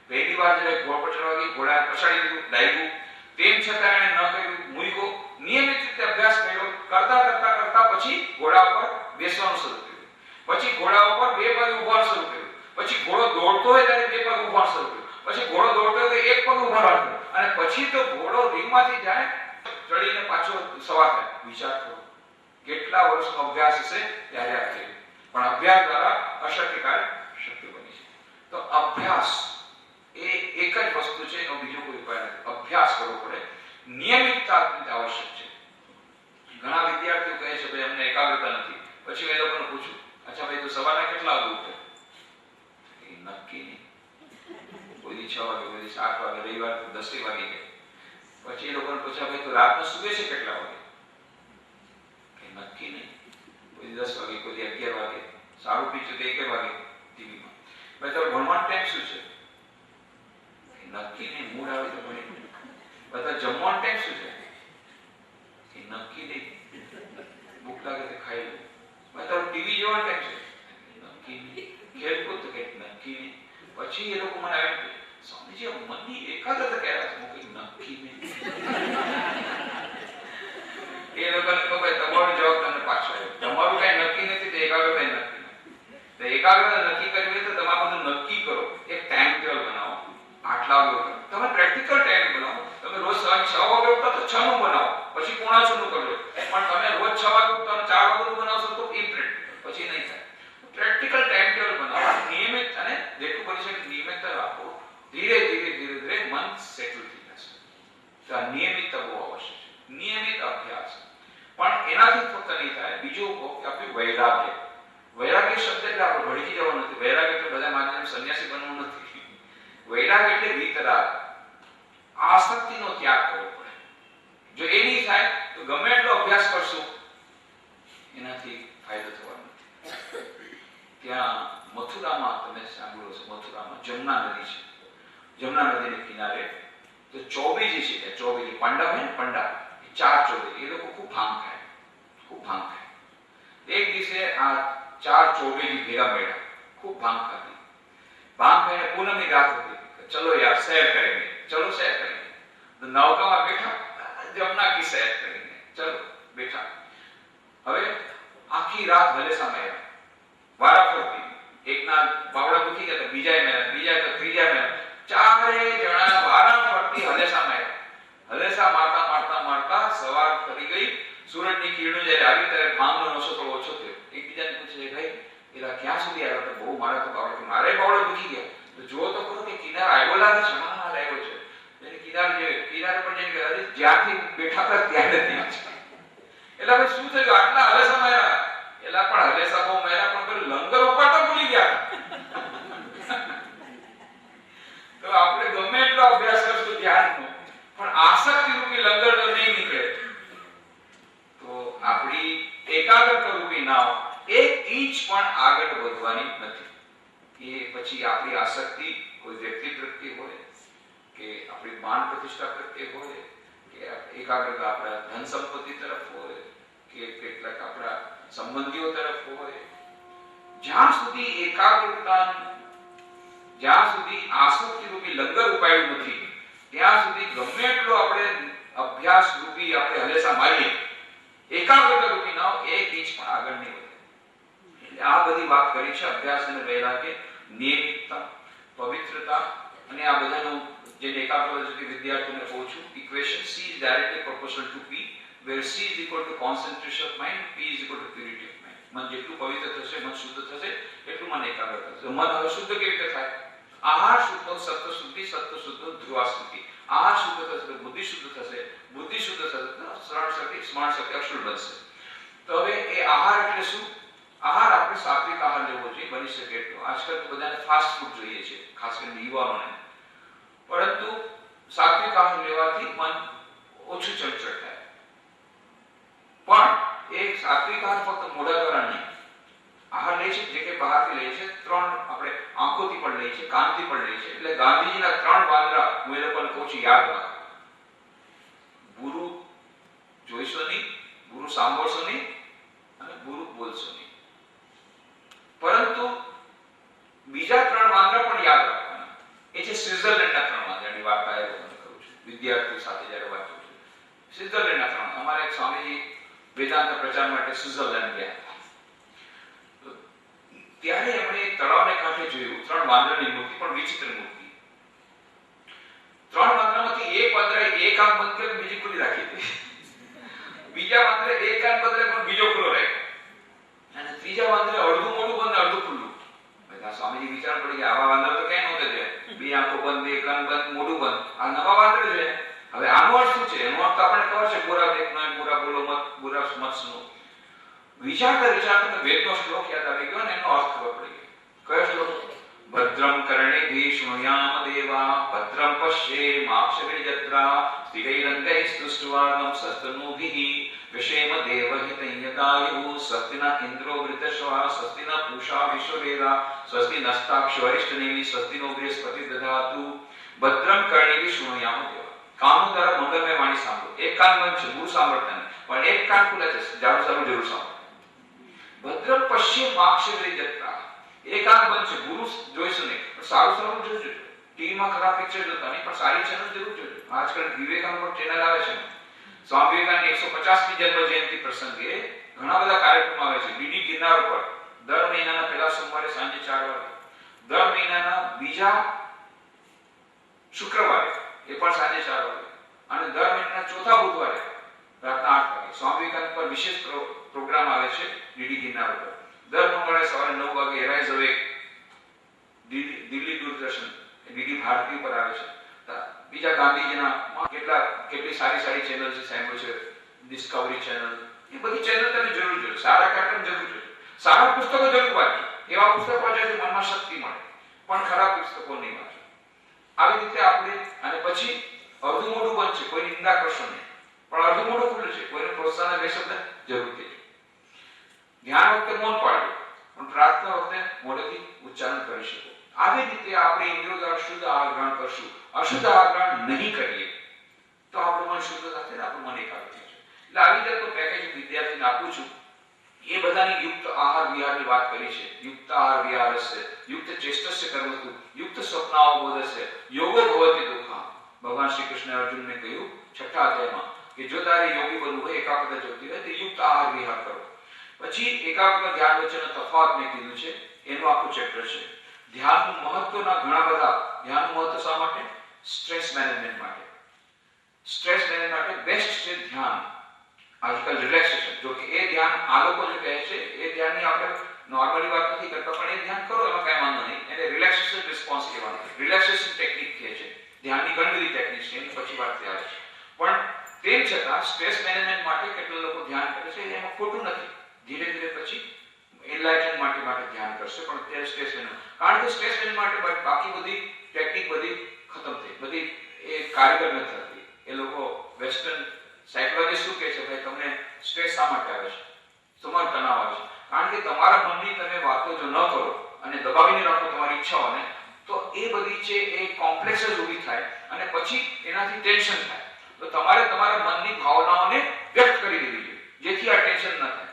પહેલી વાર જ્યારે ઘોડા પર ચડવા ગઈ, ઘોડા પછાડી દીધું, ડાયગું, તેમ છતાં એને ન કર્યું, મૂક્યો, નિયમિત રીતે અભ્યાસ કર્યો, કરતા પછી ઘોડા ઉપર બેસવાનું શરૂ કર્યું, પછી ઘોડા ઉપર બે પગ ઊભા શરૂ કર્યું, પછી ઘોડો દોડતો હોય ત્યારે બે પગ ઊભા શરૂ કર્યું, પછી ઘોડો દોડતો હોય તો એક પગ ઊભા રાખ્યો, અને પછી તો ઘોડો રીંગમાંથી જાય ચડીને પાછો સવાર થાય. વિચાર કરો કેટલા વર્ષનો અભ્યાસ હશે ત્યારે આ થયું. પણ અભ્યાસ દ્વારા અશક્ય કાર્ય શક્ય બની છે. તો અભ્યાસ એ એક જ વસ્તુ છે, એનો બીજો કોઈ ઉપાય નથી. અભ્યાસ કરવો પડે, નિયમિતતા આવશ્યક છે. ઘણા વિદ્યાર્થીઓ કહે છે ભાઈ અમને એકાગ્રતા નથી. પછી મેં લોકોને પૂછ્યું, અચ્છા ભાઈ તું સવારે કેટલા વાગે ઉઠે? એ નક્કી નહીં, કોઈ 6 વાગે, કોઈ 7 વાગે, રવિવાર 10 વાગે ગયે. પછી એ લોકોને પૂછ્યા ભાઈ તું રાતનો સૂવે છે કેટલા વાગે? કે નક્કી નહીં, કોઈ 10 વાગે, કોઈ 11 વાગે, સારું પીછું તો 1 વાગે ટીવીમાં. ભાઈ તારો ભણવાનો ટાઈમ શું છે? કે નક્કી નહીં, મૂડ આવે તો ભણી. બધા જમવાનો ટાઈમ શું છે? કે નક્કી નહીં, ભૂખ લાગે તો ખાઈ લો. ભાઈ તારો ટીવી જોવાનો ટાઈમ છે? નક્કી નહીં. ખેલકૂદ તો કે નક્કી નહીં. પછી એ લોકો મને આવે સ્વામીજી મનની એકાગ્રતા ક્યારે છે? હું કઈ નક્કી નહીં. એ લોકોને કહો ભાઈ તમારો જવાબ તમને પાછો આવ્યો, તમારું કઈ નક્કી નથી તો એકાગ્રતા નક્કી નથી. તો એકાગ્રતા નક્કી કરવી હોય તો તમારે બધું નક્કી કરો, એક ટાઈમ ટેબલ બનાવો. આટલા વાગે તમે પ્રેક્ટિકલ ટાઈમ બનાવો. તમે રોજ સવારે 6 વાગે ઉઠતા તો 6 નું બનાવો, પછી 6:45 નું કરજો. પણ તમે રોજ 6 વાગે ઉઠતા 4 વાગે બનાવશો તો ઇમ્પ્રેક્ટિકલ, પછી નહીં થાય. પ્રેક્ટિકલ ટાઈમ ટેબલ બનાવો, નિયમિત, અને જેટલું બની શકે નિયમિતતા રાખો. ધીરે ધીરે મન સેટલ થઈ જશે. તો આ નિયમિતતા બહુ આવશ્યક છે, નિયમિત અભ્યાસ. પણ એનાથી ફક્ત નહીં થાય, બીજું આપણું વૈરાગ્ય. વૈરાગ્ય શબ્દ એટલે આપણે ભડકી જવાનું નથી. વૈરાગ્ય એટલે બધા માનીને સંન્યાસી બનવું નથી. વૈરાગ્ય એટલે વિતરાગ, આસક્તિનો ત્યાગ કરવો પડે. જો એ નહીં થાય તો ગમે એટલો અભ્યાસ કરશું એનાથી ફાયદો થવાનો નથી. ત્યાં મથુરામાં તમે સાંભળ્યું છે, મથુરામાં જમુના નદી છે. જમુના નદીના કિનારે તો ચોબીજી છે, ત્યાં ચોબીજી પાંડા હોય ને, પાંડા, એ 4 ચોબીજી, એ લોકો ખૂબ ભાંગ ખાય, ખૂબ ભાંગ ખાય. એક દિવસે આ 4 ચોબીજી ભેગા મળ્યા, ખૂબ ભાંગ ખાધી. ભાંગ ખાઈને પૂનમની રાત હતી, ચલો યાર સૈર કરેંગે, ચલો સૈર કરેંગે. તો નૌકામાં બેઠા, જમના કી સૈર કરેંગે, ચલો બેઠા. હવે આખી રાત ભલે સામે વારા ફરતી, એકના બાવડા દુખી ગયા તો બીજાએ મેળા, બીજા તો ત્રીજા મેળા, ચારે જણા વારાફરતી હલેસા માર્યા. હલેસા મારતા મારતા મારતા સવાર ફરી ગઈ. સૂરજની કિરણો જ્યારે આવી ત્યારે ભાંગનો નશો થોડો ઓછો થયો. એકબીજાને પૂછે, ભાઈ એલા ક્યાં સુધી આવ્યો? તો બહુ મારા તો બાવળે મારે બાવળે દુખી ગયા. તો જો તો ખરો કે કિનાર આવ્યો લાગે છે. હા આવ્યો છે. એટલે કિનારે પર જઈને અરે જ્યાંથી બેઠા હતા ત્યાં નથી. એટલે ભાઈ શું થયું? આટલા હલેસા માર્યા. એલા પણ હલેસા બહુ માર્યા પણ પેલું લંગર ઉપાડતા ભૂલી ગયા. તો આપણે ગમે એટલો અભ્યાસ કરશું ધ્યાનનો, પણ આસક્તિ રૂપી લંગર તો નહીં નીકળે. તો આપણી એકાગ્રતા રૂપી નાવ એક ઇંચ પણ આગળ વધવાની નથી. એ પછી આપણી આસક્તિ કોઈ વ્યક્તિ પ્રત્યે હોય, કે આપણી માન પ્રતિષ્ઠા પ્રત્યે હોય, કે એકાગ્રતા આપણા ધન સંપત્તિ તરફ હોય, કે કેટલાક આપણા સંબંધીઓ તરફ હોય, જ્યાં સુધી એકાગ્રતા, જ્યાં સુધી આસક્તિ રૂપી લંગર ઉપાડ્યું નથી, ત્યાં સુધી ગમે એટલો આપણે અભ્યાસ રૂપી આપણે હલેસા મારીએ, એકાગ્રતા રૂપી નાવ એક ઇંચ પણ આગળ નહીં વધે. એટલે આ બધી વાત કરી છે અભ્યાસને પહેલા કે નિયમિતતા, પવિત્રતા અને આ બધાનું જે એકાગ્રતા વિદ્યાર્થીઓને કહું છું, equation C is directly proportional to P, where C is equal to concentration of mind, P is equal to purity of mind. મન જેટલું પવિત્ર થશે, મન શુદ્ધ થશે, એટલું મન એકાગ્ર થશે. મન હવે શુદ્ધ કેવી રીતે થાય? આહાર શુદ્ધ, સત્વ શુદ્ધિ, સત્વ શુદ્ધ, ધ્રુવા શુદ્ધિ. આહાર શુદ્ધ થશે, બુદ્ધિ શુદ્ધ થશે, બુદ્ધિ શુદ્ધ થશે, સ્મરણ શક્તિ અક્ષર બનશે. તો હવે એ આહાર એટલે શું? આહાર આપણે સાત્વિક આહાર લેવો જોઈએ બની શકે એટલો. આજકાલ તો બધાને ફાસ્ટ ફૂડ જોઈએ છે, ખાસ કરીને યુવાનોને. પરંતુ સાત્વિક આહાર લેવાથી મન ઓછું ચંચળ થાય. પણ એ સાત્વિક આહાર ફક્ત મોઢા દ્વારા નહીં, આહાર લે છે જે કે બહારથી લે છે, ત્રણ આપણે આંખોથી પણ લે છે, કાનથી પણ લે છે. એટલે ગાંધીજીના ત્રણ વાંદરા હું એ લોકોને કહું છું યાદ રાખો. ગુરુ જોઈશો નહીં, ગુરુ સાંભળશો નહીં અને ગુરુ બોલશો નહીં. પરંતુ બીજા ત્રણ વાંદરા પણ યાદ રાખવાના. એ છે સ્વિટ્ઝરલેન્ડના ત્રણ વાંદરાની વાત આ લોકોને કરું છું વિદ્યાર્થીઓ સાથે જ્યારે વાંચું છું. સ્વિટ્ઝરલેન્ડના ત્રણ, અમારા એક સ્વામીજી વેદાંત પ્રચાર માટે સ્વિટ્ઝરલેન્ડ ગયા. ત્યારે એમણે એક તળાવને કાંઠે જોયું ત્રણ વાંદરાની મૂર્તિ, પણ વિચિત્ર મૂર્તિ. ત્રણ વાંદરામાંથી એક વાંદરાએ એક આંખ બંધ કરી બીજી ખુલ્લી રાખી હતી. બીજા વાંદરે એક આંખ બંધ પણ બીજો ખુલ્લો રાખ્યો. અને ત્રીજા વાંદરે અડધું મોઢું બંધ અડધું ખુલ્લું. બધા સ્વામીજી વિચાર પડી ગયા આવા વાંદરા તો ક્યાંય નહોતા જોયા. બે આંખો બંધ, એક આંખ બંધ, મોઢું બંધ. આ નવા વાંદરા છે. હવે આનો અર્થ શું છે? એનો અર્થ આપણને ખબર છે, પૂરા દેખનો, પૂરા બોલો મત, પૂરા મતનો. વિચારતા વેદનો શ્લોક યાદ આવી ગયો અને એનો અર્થ ખબર પડી ગયો. કયો શ્લોક? ભદ્રમ કર્ણેભિ શૃણુયામ દેવા, ભદ્રમ પશ્યેમાક્ષભિર્યત્રા, સ્થિરૈરંગૈસ્તુષ્ટવાર્ણમ સસ્તનૂભિઃ, વિષેમ દેવહિતયદાયુઃ, સ્વસ્તિના ઇન્દ્રો વૃતશ્વા, સ્વસ્તિના પૂષા વિશ્વવેદા, સ્વસ્તિ નસ્તાક્ષરિષ્ટનેમિ, સ્વસ્તિનો બૃહસ્પતિ દધાતુ. ભદ્રમ કર્ણેભિ શૃણુયામ દેવા. કાનો દ્વારા મંગળમય વાણી સાંભળો. એક કાન બંધ છે, ગુરુ સાંભળતા નહીં, પણ એક કાન ખુલ્લા છે, જાડું સારું જરૂર સાંભળો. ભદ્રમ પશ્યેમાક્ષભિર્યત્રા, એક આંખ બંધ છે, ગુરુ જોઈશું નહીં, પણ સારું સારું જોજો. ટીવીમાં ખરાબ પિક્ચર જોતા નહીં, પણ સારી ચેનલ જરૂર જોજો. આજકાલ વિવેકાનંદ પર ચેનલ આવે છે. સ્વામી વિવેકાનંદની 150મી જન્મ જયંતિ પ્રસંગે ઘણા બધા કાર્યક્રમ આવે છે. ડીડી ગિરનાર ઉપર દર મહિનાના પહેલા સોમવારે સાંજે 4 વાગે, દર મહિનાના બીજા શુક્રવારે એ પણ સાંજે 4 વાગે, અને દર મહિનાના ચોથા બુધવારે રાતના 8 વાગે સ્વામી વિવેકાનંદ પર વિશેષ પ્રોગ્રામ આવે છે ડીડી ગિરનાર ઉપર. દર મંગળવારે સવારે 9 વાગે એરાઇઝ અવેક દિલ્હી દૂરદર્શન ડીડી ભારતી ઉપર આવે છે. બીજા ગાંધીજીના કેટલી સારી ચેનલ છે, સાંભળ્યું છે, ડિસ્કવરી ચેનલ, એ બધી ચેનલ તમે જરૂર જોજો. સારા કાર્યક્રમ જરૂર જોજો. સારા પુસ્તકો જરૂર વાંચજો. એવા પુસ્તકો વાંચવાથી મનમાં શક્તિ મળે, પણ ખરાબ પુસ્તકો નહીં વાંચો. આવી રીતે આપણે, અને પછી અડધું મોઢું બંધ છે, કોઈની નિંદા કરશો નહીં, પણ અડધું મોઢું ખુલ્લું છે, કોઈને પ્રોત્સાહન બે શબ્દ જરૂર કહેજો. ધ્યાન વખતે મૌન પાડજો, પણ પ્રાર્થના વખતે મોઢેથી ઉચ્ચારણ કરી શકો. આવી રીતે આપણે ઇન્દ્રિયો દ્વારા શુદ્ધ આહાર ગ્રહણ કરશું. અશુદ્ધ આહાર ગ્રહણ નહીં કરીએ તો આપણું મન શુદ્ધ થશે ને આપણું મન એકાગ્ર થશે. એટલે આવી રીતે પેકેજ વિદ્યાર્થીને આપું છું. એ બધાની યુક્ત આહાર વિહારની વાત કરી છે. યુક્ત આહાર વિહારસ્ય, યુક્ત ચેષ્ટસ્ય કર્મતુ, યુક્ત સ્વપ્નાવબોધસ્ય, યોગો ભવતિ દુઃખા. ભગવાન શ્રી કૃષ્ણ અર્જુનને કહ્યું 6થા અધ્યાયમાં કે જો તારે યોગી બનવું હોય, એકાગ્રતા જોઈતી હોય તો યુક્ત આહાર વિહાર કરો. પછી એકાગ્ર ધ્યાન વચ્ચેનો તફાવત મેં કીધું છે, એનું આખું ચેપ્ટર છે. ધ્યાનનું મહત્વના ઘણા બધા ધ્યાનનું મહત્વ શા માટે? સ્ટ્રેસ મેનેજમેન્ટ માટે. સ્ટ્રેસ મેનેજમેન્ટ માટે બેસ્ટ છે ધ્યાન. આજકાલ રિલેક્સેશન, જો કે એ ધ્યાન આ લોકો જે કહે છે એ ધ્યાનની આપણે નોર્મલી વાત નથી કરતા, પણ એ ધ્યાન કરો એમાં કઈ વાંધો નહીં. એને રિલેક્સેશન રિસ્પોન્સ કહેવાનું. રિલેક્સેશન ટેકનિક કહે છે. ધ્યાનની ઘણી બધી ટેકનિક છે, એની પછી વાત આવે છે. પણ તેમ છતાં સ્ટ્રેસ મેનેજમેન્ટ માટે કેટલા લોકો ધ્યાન કરે છે, એમાં ખોટું નથી. ધીરે ધીરે પછી એનલાઇટન માટે ધ્યાન કરશે, પણ અત્યારે સ્ટ્રેસ મેનેજમેન્ટ, કારણ કે સ્ટ્રેસ મેનેજમેન્ટ માટે બાકી બધી ટેકનિક બધી ખતમ થઈ, બધી એ કારીગર નથી થતી. એ લોકો વેસ્ટર્ન સાયકોલોજી શું કહે છે, ભાઈ તમને સ્ટ્રેસ શા માટે આવે છે, તમારો તણાવ આવે છે? કારણ કે તમારા મનની તમે વાતો જો ન કરો અને દબાવીને રાખો તમારી ઈચ્છાઓને, તો એ બધી છે એ કોમ્પ્લેક્સ જ ઊભી થાય અને પછી એનાથી ટેન્શન થાય. તો તમારે તમારા મનની ભાવનાઓને વ્યક્ત કરી દેવી જોઈએ, જેથી આ ટેન્શન ન થાય.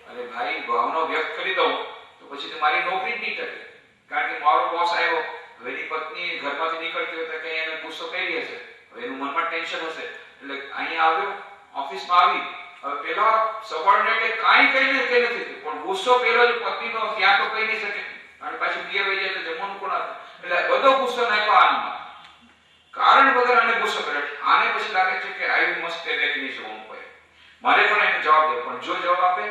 અરે ભાઈ, ભાવનાઓ વ્યક્ત કરી દઉં તો પછી તમારી નોકરી જ નહીં ટકે. કારણ કે મારો બોસ આવ્યો, હવે એની પત્ની ઘરમાંથી નીકળતી હોય તો કંઈ એને ગુસ્સો કરી હશે, હવે એનું મનમાં ટેન્શન હશે, એટલે અહીંયા આવ્યો, ઓફિસમાં આવી, હવે પેલા સબોર્ડિનેટે કાંઈ કહીને કે નથી, પણ ગુસ્સો પેલો જ પત્નીનો ત્યાં તો કહી નહીં શકે, અને પાછી પિયર વહી જાય તો જમવાનું કોણ આપે? એટલે બધો ગુસ્સો નાખ્યો આનમાં, કારણ વગર આને ગુસ્સો કરે. આને પછી લાગે છે કે આઈ મસ્ટ ટેક રેકગ્નિશન હોય, મારે પણ એને જવાબ દે, પણ જો જવાબ આપે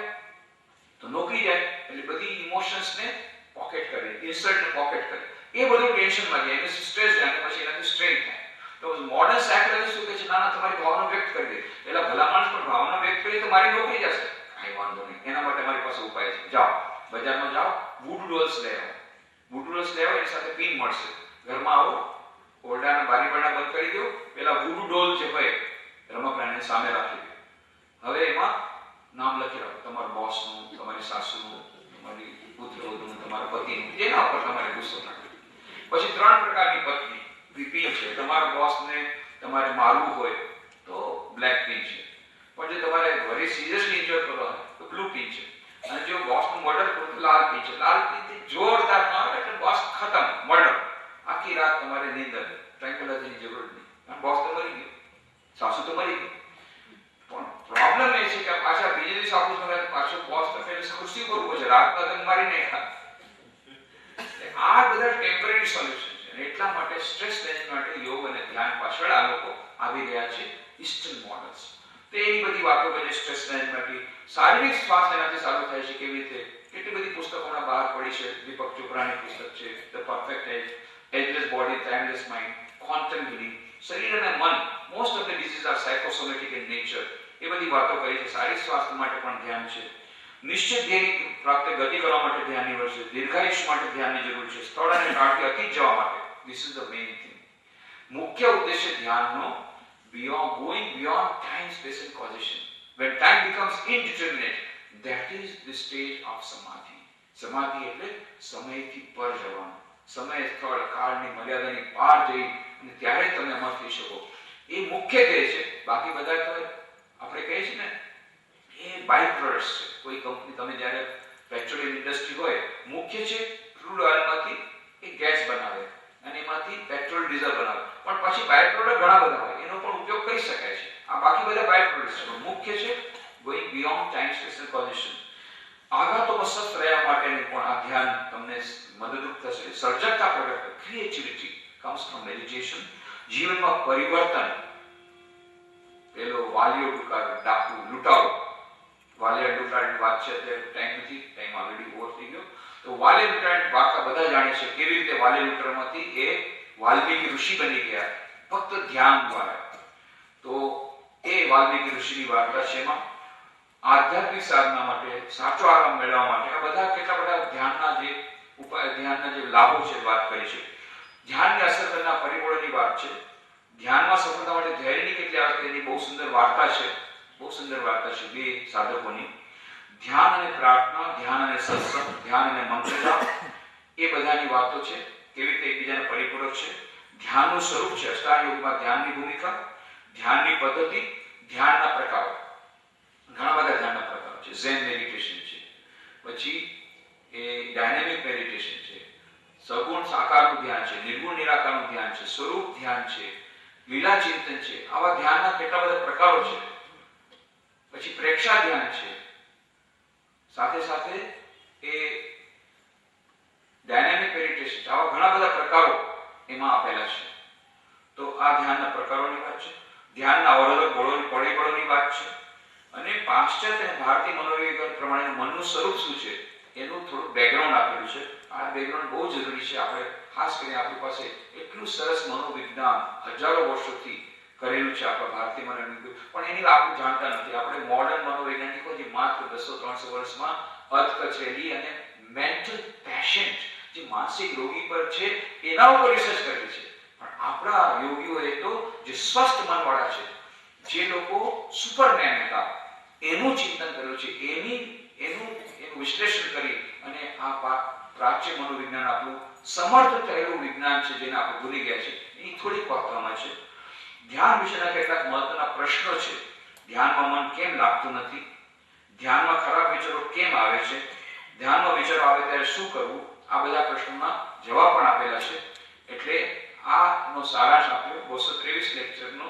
તો નોકરી જાય. એટલે બધી ઇમોશન્સને પોકેટ કરે, ઇન્સલ્ટને પોકેટ કરે, એ બધું ટેન્શનમાં જાય, એને સ્ટ્રેસ જાય અને પછી એનાથી સ્ટ્રેન થાય. તો મોડર્ન સાયકોલોજી શું કહે છે, ના તમારી ભાવના વ્યક્ત કરી દે. એટલે ભલા માણસ પણ ભાવના વ્યક્ત કરી તો મારી નોકરી જશે, કાંઈ વાંધો નહીં. એના માટે મારી પાસે ઉપાય છે, જાઓ બજારમાં જાઓ, વુડ ડોલ્સ લઈ આવો. વુડ ડોલ્સ લઈ આવો, એની સાથે પિન મળશે. ઘરમાં આવો, ઓરડાના બારી બારણા બંધ કરી દો, પેલા વુડ ડોલ જે હોય રમકડાને સામે રાખી દો. હવે એમાં નામ લખી રાખો, તમારા બોસનું, તમારી સાસુનું, તમારી પુત્રવધુનું, તમારા પતિનું, જેના ઉપર તમારે ગુસ્સો થાય. પછી 3 પ્રકારની પત્ની પિન છે. તમારા બોસને તમારે મારવું હોય તો બ્લેક પિન છે, પણ જો તમારે વેરી સિરિયસલી ઇન્જોય કરવો હોય તો બ્લુ પિન છે, અને જો બોસનું મર્ડર કરો તો લાલ પિન છે. લાલ પિનથી જોરદાર મારો એટલે બોસ ખતમ, મર્ડર. આખી રાત તમારે નીંદર, ટ્રેન્ક્યુલાઇઝરની જરૂર નહીં, કારણ બોસ તો મરી ગયો, સાસુ તો મરી ગઈ. પણ પ્રોબ્લેમ એ છે કે પાછા બીજે દિવસ ઓફિસમાં પાછો બોસ તો પેલે ખુરશી પર ઉભો છે, રાતના તમે મારી નહીં ખા. આ બધા ટેમ્પરરી સોલ્યુશન છે, અને એટલા માટે સ્ટ્રેસ મેનેજમેન્ટ માટે યોગ અને ધ્યાન પાછળ આ લોકો આવી રહ્યા છે, ઈસ્ટર્ન મોડલ્સ. તો એની બધી વાતો કરે સ્ટ્રેસ મેનેજમેન્ટ. શારીરિક સ્વાસ્થ્ય એનાથી સારું થાય છે, કેવી રીતે? કેટલી બધી પુસ્તકોના બહાર પડી છે. દીપક ચોપરાની પુસ્તક છે the perfect age, ageless body, timeless mind, quantum healing. શરીર અને મન, most of the disease are psychosomatic in nature. એ બધી વાતો કરી છે. શારીરિક સ્વાસ્થ્ય માટે પણ ધ્યાન છે. નિશ્ચિત ધ્યેય પ્રાપ્ત ગતિ કરવા માટે ધ્યાનની જરૂર છે. દીર્ઘાયુષ્ય માટે ધ્યાનની જરૂર છે. સ્થળ અને કાળથી અતીત જવા માટે. This is the main thing. મુખ્ય ઉદ્દેશ્ય ધ્યાનનો going beyond time, space and causation. When time becomes indeterminate, that is the stage of samadhi. સમાધિ એટલે સમયથી પર જવાનું. સમય, સ્થળ, કાળની મર્યાદાની પાર જઈ અને ત્યારે તમે અમર થઈ શકો. એ મુખ્ય ધ્યેય છે. બાકી બધા તો આપણે કહીએ છીએ ને, એ બાય પ્રોડક્ટ્સ છે. કોઈ કંપની, તમે જ્યારે પેટ્રોલિયમ ઇન્ડસ્ટ્રી હોય, મુખ્ય છે ક્રૂડ ઓઇલમાંથી એ ગેસ બનાવે અને એમાંથી પેટ્રોલ ડીઝલ બનાવે, પણ પછી બાય પ્રોડક્ટ ઘણા બધા હોય, એનો પણ ઉપયોગ કરી શકાય છે. આ બાકી બધા બાય પ્રોડક્ટ્સ છે. મુખ્ય છે going beyond time, space and position. આઘાતોમાં સસ્ત રહેવા માટેનું પણ આ ધ્યાન તમને મદદરૂપ થશે. સર્જકતા પ્રગટ, ક્રિએટિવિટી કમ્સ ફ્રોમ મેડિટેશન. જીવનમાં પરિવર્તન. પેલો વાલિયો ડાકુ લૂંટારો, વાલિયા લૂંટારની વાત છે, અત્યારે ટાઈમ નથી, ટાઈમ ઓલરેડી ઓવર થઈ ગયો. તો વાલિયા લૂંટારની વાર્તા બધા જાણે છે, કેવી રીતે વાલિયા લૂંટારમાંથી એ વાલ્મીકી ઋષિ બની ગયા ફક્ત ધ્યાન દ્વારા. તો એ વાલ્મીકી ઋષિની વાર્તા છે. એમાં આધ્યાત્મિક સાધના માટે, સાચો આરામ મેળવવા માટે આ બધા કેટલા બધા ધ્યાનના જે ઉપાય, ધ્યાનના જે લાભો છે વાત કરી છે. ધ્યાનની અસર કરનાર પરિબળોની વાત છે. ધ્યાનમાં સફળતા માટે ધૈર્યની કેટલી આવશે એની બહુ સુંદર વાર્તા છે. બહુ સુંદર વાર્તા છે બે સાધકોની. ધ્યાન અને પ્રાર્થના, ધ્યાન અને સત્સંગ, ધ્યાન અને મંત્ર જાપ, એ બધાની વાતો છે. કેવી રીતે એકબીજાને પરિપૂરક છે. ધ્યાનનું સ્વરૂપ છે. અષ્ટાંગ યોગમાં ધ્યાનની ભૂમિકા, ધ્યાનની પદ્ધતિ, ધ્યાનના પ્રકારો. ઘણા બધા ધ્યાનના પ્રકારો છે. ઝેન મેડિટેશન છે, પછી એ ડાયનેમિક મેડિટેશન છે, સગુણ સાકારનું ધ્યાન છે, નિર્ગુણ નિરાકારનું ધ્યાન છે, સ્વરૂપ ધ્યાન છે, લીલા ચિંતન છે. આવા ધ્યાનના કેટલા બધા પ્રકારો છે. પછી પ્રેક્ષા ધ્યાન છે. સાથે સાથે એ ડાયનેમિક મેડિટેશન છે. આવા ઘણા બધા પ્રકારો એમાં આપેલા છે. તો આ ધ્યાનના પ્રકારોની વાત છે, ધ્યાનના અવરોધક પરિબળોની વાત છે, અને પાશ્ચાત્ય અને ભારતીય મનોવિજ્ઞાન પ્રમાણે મનનું સ્વરૂપ શું છે એનું થોડું બેકગ્રાઉન્ડ આપેલું છે. આ બેકગ્રાઉન્ડ બહુ જરૂરી છે. આપણે ખાસ કરીને આપણી પાસે એટલું સરસ મનોવિજ્ઞાન હજારો વર્ષોથી કરેલું છે આપણા ભારતીય મનોવિજ્ઞાન, પણ એની આપણે જાણતા નથી. આપણે મોડર્ન મનોવૈજ્ઞાનિકો જે માત્ર 200-300 વર્ષમાં અધકચેરી અને મેન્ટલ પેશન્ટ જે માનસિક રોગી પર છે એના ઉપર રિસર્ચ કરેલી છે. પણ આપણા યોગીઓએ તો જે સ્વસ્થ મનવાળા છે, જે લોકો સુપરમેન હતા, એનું ચિંતન કર્યું છે. એનું વિશ્લેષણ કરી અને આ પ્રાચ્ય મનોવિજ્ઞાન આપણું સમર્થ થયેલું વિજ્ઞાન છે, જેને આપણે ભૂલી ગયા છે. એ થોડીક વાતોમાં છે. ધ્યાન વિશેના કેટલાક મહત્વના પ્રશ્નો છે. ધ્યાનમાં મન કેમ લાગતું નથી? ધ્યાનમાં ખરાબ વિચારો કેમ આવે છે? ધ્યાનમાં વિચારો આવે ત્યારે શું કરવું? આ બધા પ્રશ્નોના જવાબ પણ આપેલા છે. એટલે આનો સારાંશ આપ્યો. 223 લેક્ચરનો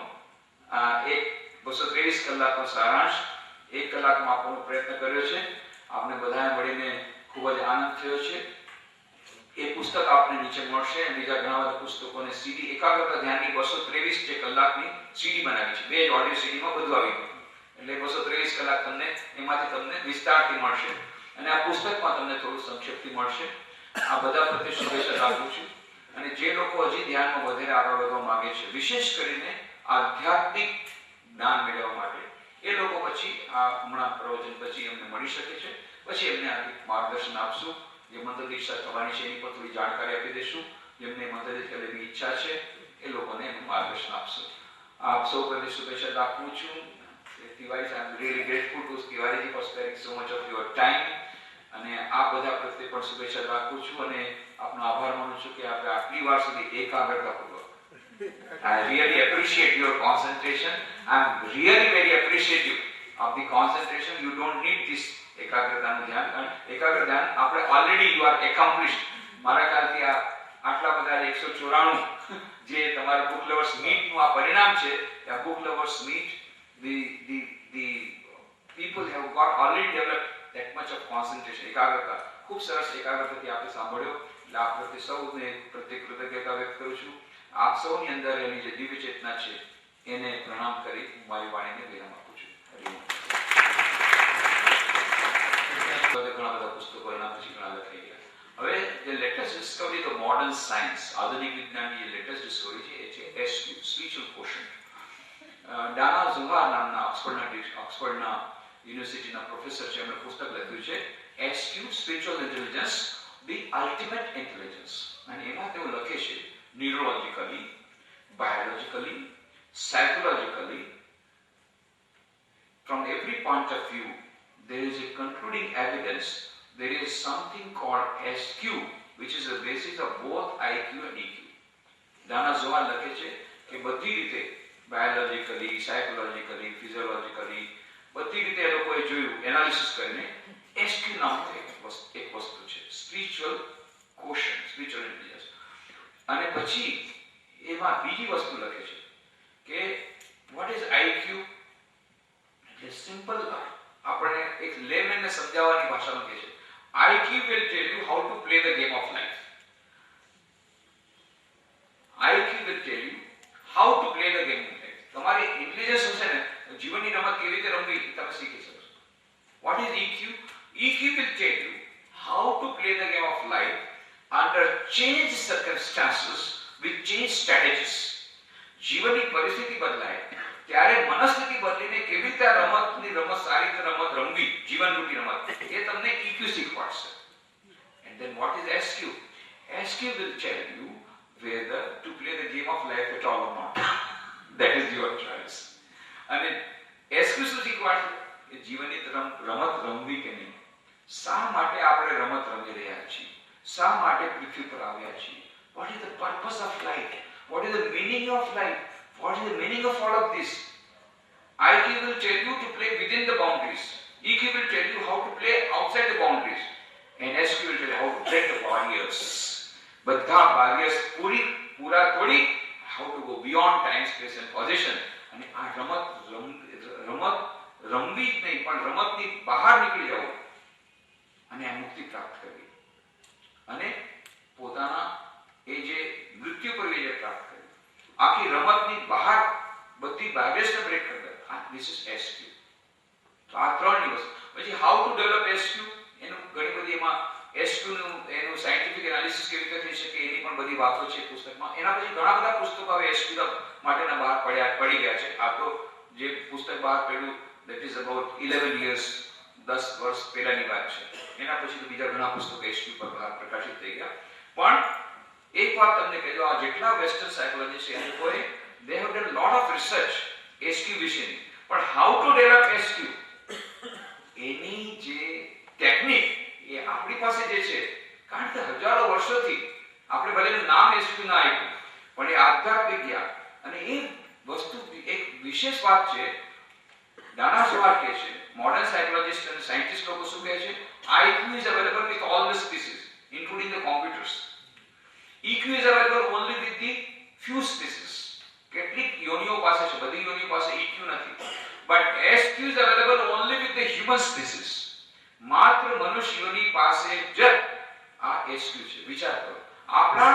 એક 223 કલાકનો સારાંશ 1 કલાકમાં આપવાનો પ્રયત્ન કર્યો છે. આપને બધાએ મળીને ખૂબ જ આનંદ થયો છે. એ પુસ્તક આપને નીચે મળશે. બીજા ઘણા બધા પુસ્તકોને સીડી એકાગ્રતા ધ્યાનની 223 જે કલાકની સીડી બનાવી છે. બે જ ઓડિયો સીડીમાં બધું આવી ગયું. એટલે 223 કલાક તમને એમાંથી તમને વિસ્તારથી મળશે, અને આ પુસ્તકમાં તમને થોડું સંક્ષેપથી મળશે. આ બધા પ્રત્યે શુભેચ્છા રાખું છું. અને જે લોકો હજી ધ્યાનમાં વધારે આગળ વધવા માંગે છે, વિશેષ કરીને આધ્યાત્મિક જ્ઞાન મેળવવા માટે, એ લોકો પછી આ હમણાં પ્રવચન પછી એમને મળી શકે છે. પછી એમને માર્ગદર્શન આપશું. જે મંત્ર દીક્ષા થવાની છે એની પર થોડી જાણકારી આપી દઈશું. જેમને મંત્ર દીક્ષા લેવાની ઈચ્છા છે એ લોકોને એનું માર્ગદર્શન આપશું. આપ સૌ પ્રત્યે શુભેચ્છા રાખું છું. Tiwari, I am really grateful to Tiwari for sparing so much of your time. અને આ બધા પ્રત્યે પણ શુભેચ્છા રાખું છું અને આપનો આભાર માનું છું કે આપણે આટલી વાર સુધી એકાગ્રતાપૂર્વક. I really appreciate your concentration. I am really very appreciative of the concentration. You don't need this એકાગ્રતાનું ધ્યાન. અને એકાગ્ર ધ્યાન આપણે ઓલરેડી યુ આર એકોમ્પ્લિશ્ડ. મારા ખ્યાલથી આટલા બધા 194 જે તમારા બુક લવર્સ મીટનું આ પરિણામ છે. આ book lovers meet, the people have got already developed that much of concentration. એકાગ્રતા ખૂબ સરસ એકાગ્રતાથી આપણે સાંભળ્યો. એટલે આપ પ્રત્યે સૌને પ્રત્યે કૃતજ્ઞતા વ્યક્ત કરું છું. આપ સૌની અંદર એની જે દિવ્ય ચેતના છે એને પ્રણામ કરી મારી વાણીને વિરામ આપું છું. ઘણા બધા પુસ્તકો એના પછી ઘણા લખાઈ ગયા. હવે જે લેટેસ્ટ ડિસ્કવરી તો મોડર્ન સાયન્સ, આધુનિક વિજ્ઞાનની જે લેટેસ્ટ ડિસ્કવરી છે એ છે એસક્યુ, સ્પિરિચ્યુઅલ કોશન્ટ. ડાના ઝુહાર નામના ઓક્સફર્ડના યુનિવર્સિટીના પ્રોફેસર છે. એમણે પુસ્તક લખ્યું છે SQ, spiritual intelligence, the ultimate intelligence. અને એમાં તેઓ લખે છે ન્યુરોલોજીકલી, biologically, psychologically, from every point of view, there is a concluding evidence. There is something called SQ, which is the basis of both IQ and EQ. દાના ઝુહાર લખે છે કે બધી રીતે બાયોલોજીકલી, સાયકોલોજીકલી, ફિઝિયોલોજીકલી બધી રીતે એ લોકોએ જોયું, એનાલિસિસ કરીને SQ નામનું એક વસ્તુ છે, સ્પિરિચ્યુઅલ કોશન્ટ, સ્પિરિચ્યુઅલ ઇન્ટેલિજન્સ. અને પછી એમાં બીજી વસ્તુ લખે છે કે what is IQ? એટલે સિમ્પલ આપણે એક લેમેનને સમજાવવાની ભાષામાં કહે છે IQ will tell you how to play the game of life. IQ will tell you how to play the game of life. તમારી ઇન્ટેલિજન્સ હશે ને, જીવનની રમત કેવી રીતે રમવી તમે શીખી શકો. What is EQ? EQ will tell you how to play the game of life under changed circumstances with changed strategies. જીવનની પરિસ્થિતિ બદલાય ત્યારે મનસ્થિતિ બદલીને કેવી રીતે રમત સારી રીતે રમત રમવી, જીવનરૂપી રમત, એ તમને EQ શીખવાડશે. And then what is SQ? SQ will tell you whether to play the game of life at all or not. That is your choice. અને SQ શું શીખવાડશે? એ જીવનની રમત રમવી કે નહીં, શા માટે આપણે રમત રમી રહ્યા છીએ, શા માટે પૃથ્વી પર આવ્યા છીએ, what is the purpose of life, what is the meaning of life, what is the meaning of all of this. IQ will tell you to play within the boundaries, EQ will tell you how to play outside the boundaries, and SQ will tell you how to break the barriers. બધા barriers પૂરા તોડી how to go beyond time, space and position. અને આ રમત રમવી જ નહીં પણ રમતની બહાર નીકળી જવું અને આ મુક્તિ પ્રાપ્ત કરવી અને પોતાના એ જે મૃત્યુ પર વિજય પ્રાપ્ત કર્યો, આખી રમતની બહાર બધી બાગેસને બ્રેક કરી દે. This is SQ. તો આ ત્રણ દિવસ પછી હાઉ ટુ ડેવલપ એસક્યુ, એનું ઘણી બધી એમાં એસક્યુ નું એનું સાયન્ટિફિક એનાલિસિસ કેવી રીતે થઈ શકે એની પણ બધી વાતો છે પુસ્તકમાં. એના પછી ઘણા બધા પુસ્તકો હવે એસક્યુ માટેના બહાર પડી ગયા છે. આ તો જે પુસ્તક બહાર પડ્યું that is about 11 years, 10 વર્ષ પહેલાની વાત છે. એના પછી તો બીજા ઘણા પુસ્તકો એસક્યુ પર બહાર પ્રકાશિત થઈ ગયા. પણ એક વાત તમને કહી દઉં, આ જેટલા વેસ્ટર્ન સાયકોલોજીસ્ટ છે એ લોકોએ they have done lot of research SQ વિશેની, પણ હાઉ ટુ ડેવલપ એસક્યુ એની જે ટેકનિક એ આપણી પાસે જે છે, કારણ કે હજારો વર્ષોથી આપણે ભલે નામ એસક્યુ ના આપ્યું, પણ એ આધ્યાત્મિક જ્ઞાન અને એ વસ્તુ એક વિશેષ વાત છે. દાણા સવાર કહે છે, મોડર્ન સાયકોલોજીસ્ટ અને સાયન્ટિસ્ટ લોકો શું કહે છે, IQ is available with all the species including the computers. EQ is available only with the few species. કેટલીક યોનિઓ પાસે છે, બધી યોનિઓ પાસે EQ નથી. but SQ is available only with the human species. માત્ર મનુષ્યોની પાસે જ આ SQ છે. વિચાર કરો, આપણા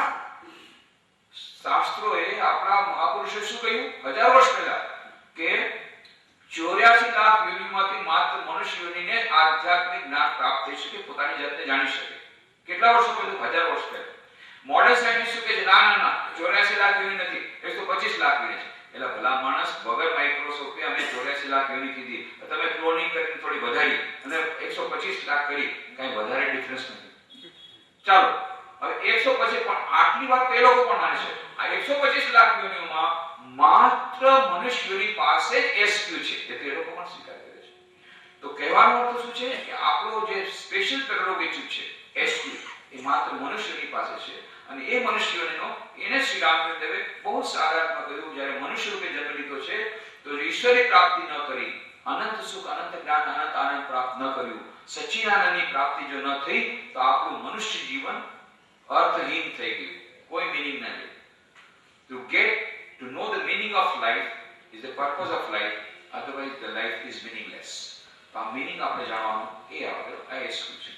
શાસ્ત્રોએ, આપણા મહાપુરુષોએ શું કહ્યું 1000 વર્ષ પહેલા કે 84 લાખ યોનિમાંથી માત્ર મનુષ્યોને આધ્યાત્મિક જ્ઞાન પ્રાપ્ત થઈ શકે, પોતાની જાતને જાણી શકે. કેટલા વર્ષો પહેલા? 1000 વર્ષ પહેલા. મોડર્ન સાયન્ટિસ્ટ શું કહે છે, ના 84 લાખ યોનિ નથી, 125 લાખ યોનિ છે. એટલે ભલા માણસ, વગર માઇક્રોસ્કોપે અમે 84 લાખ યોનિ કીધી, તમે ક્લોનિંગ કરીને થોડી વધારી અને 125 લાખ કરી, કઈ વધારે ડિફરન્સ નથી. ચાલો હવે 125, પણ આટલી વાત તો એ લોકો પણ માને છે. આ 125 લાખ યોનિઓમાં માત્ર મનુષ્યોની પાસે જ એસક્યુ છે, એટલે એ લોકો પણ સ્વીકાર કરે છે. તો કહેવાનો અર્થ શું છે કે આપણો જે સ્પેશિયલ પ્રેરોગેટિવ છે એસક્યુ, એ માત્ર મનુષ્યની પાસે છે. અને એ મનુષ્યોનો એને શ્રી રામચંદ્ર દેવે બહુ સારા અર્થમાં કહ્યું, જ્યારે મનુષ્ય રૂપે જન્મ લીધો છે તો ઈશ્વરી પ્રાપ્તિ ન કરી, અનંત સુખ, અનંત જ્ઞાન, અનંત આનંદ પ્રાપ્ત ન કર્યું, સચ્ચિદાનંદની પ્રાપ્તિ જો ન થઈ તો આપણું મનુષ્ય જીવન અર્થહીન થઈ ગયું, કોઈ મીનિંગ ન રહ્યું. To get to know the meaning of life is the purpose of life, otherwise the life is meaningless. તો આ મીનિંગ આપણે જાણવાનું એ આપણે આ એસક્યુ છે.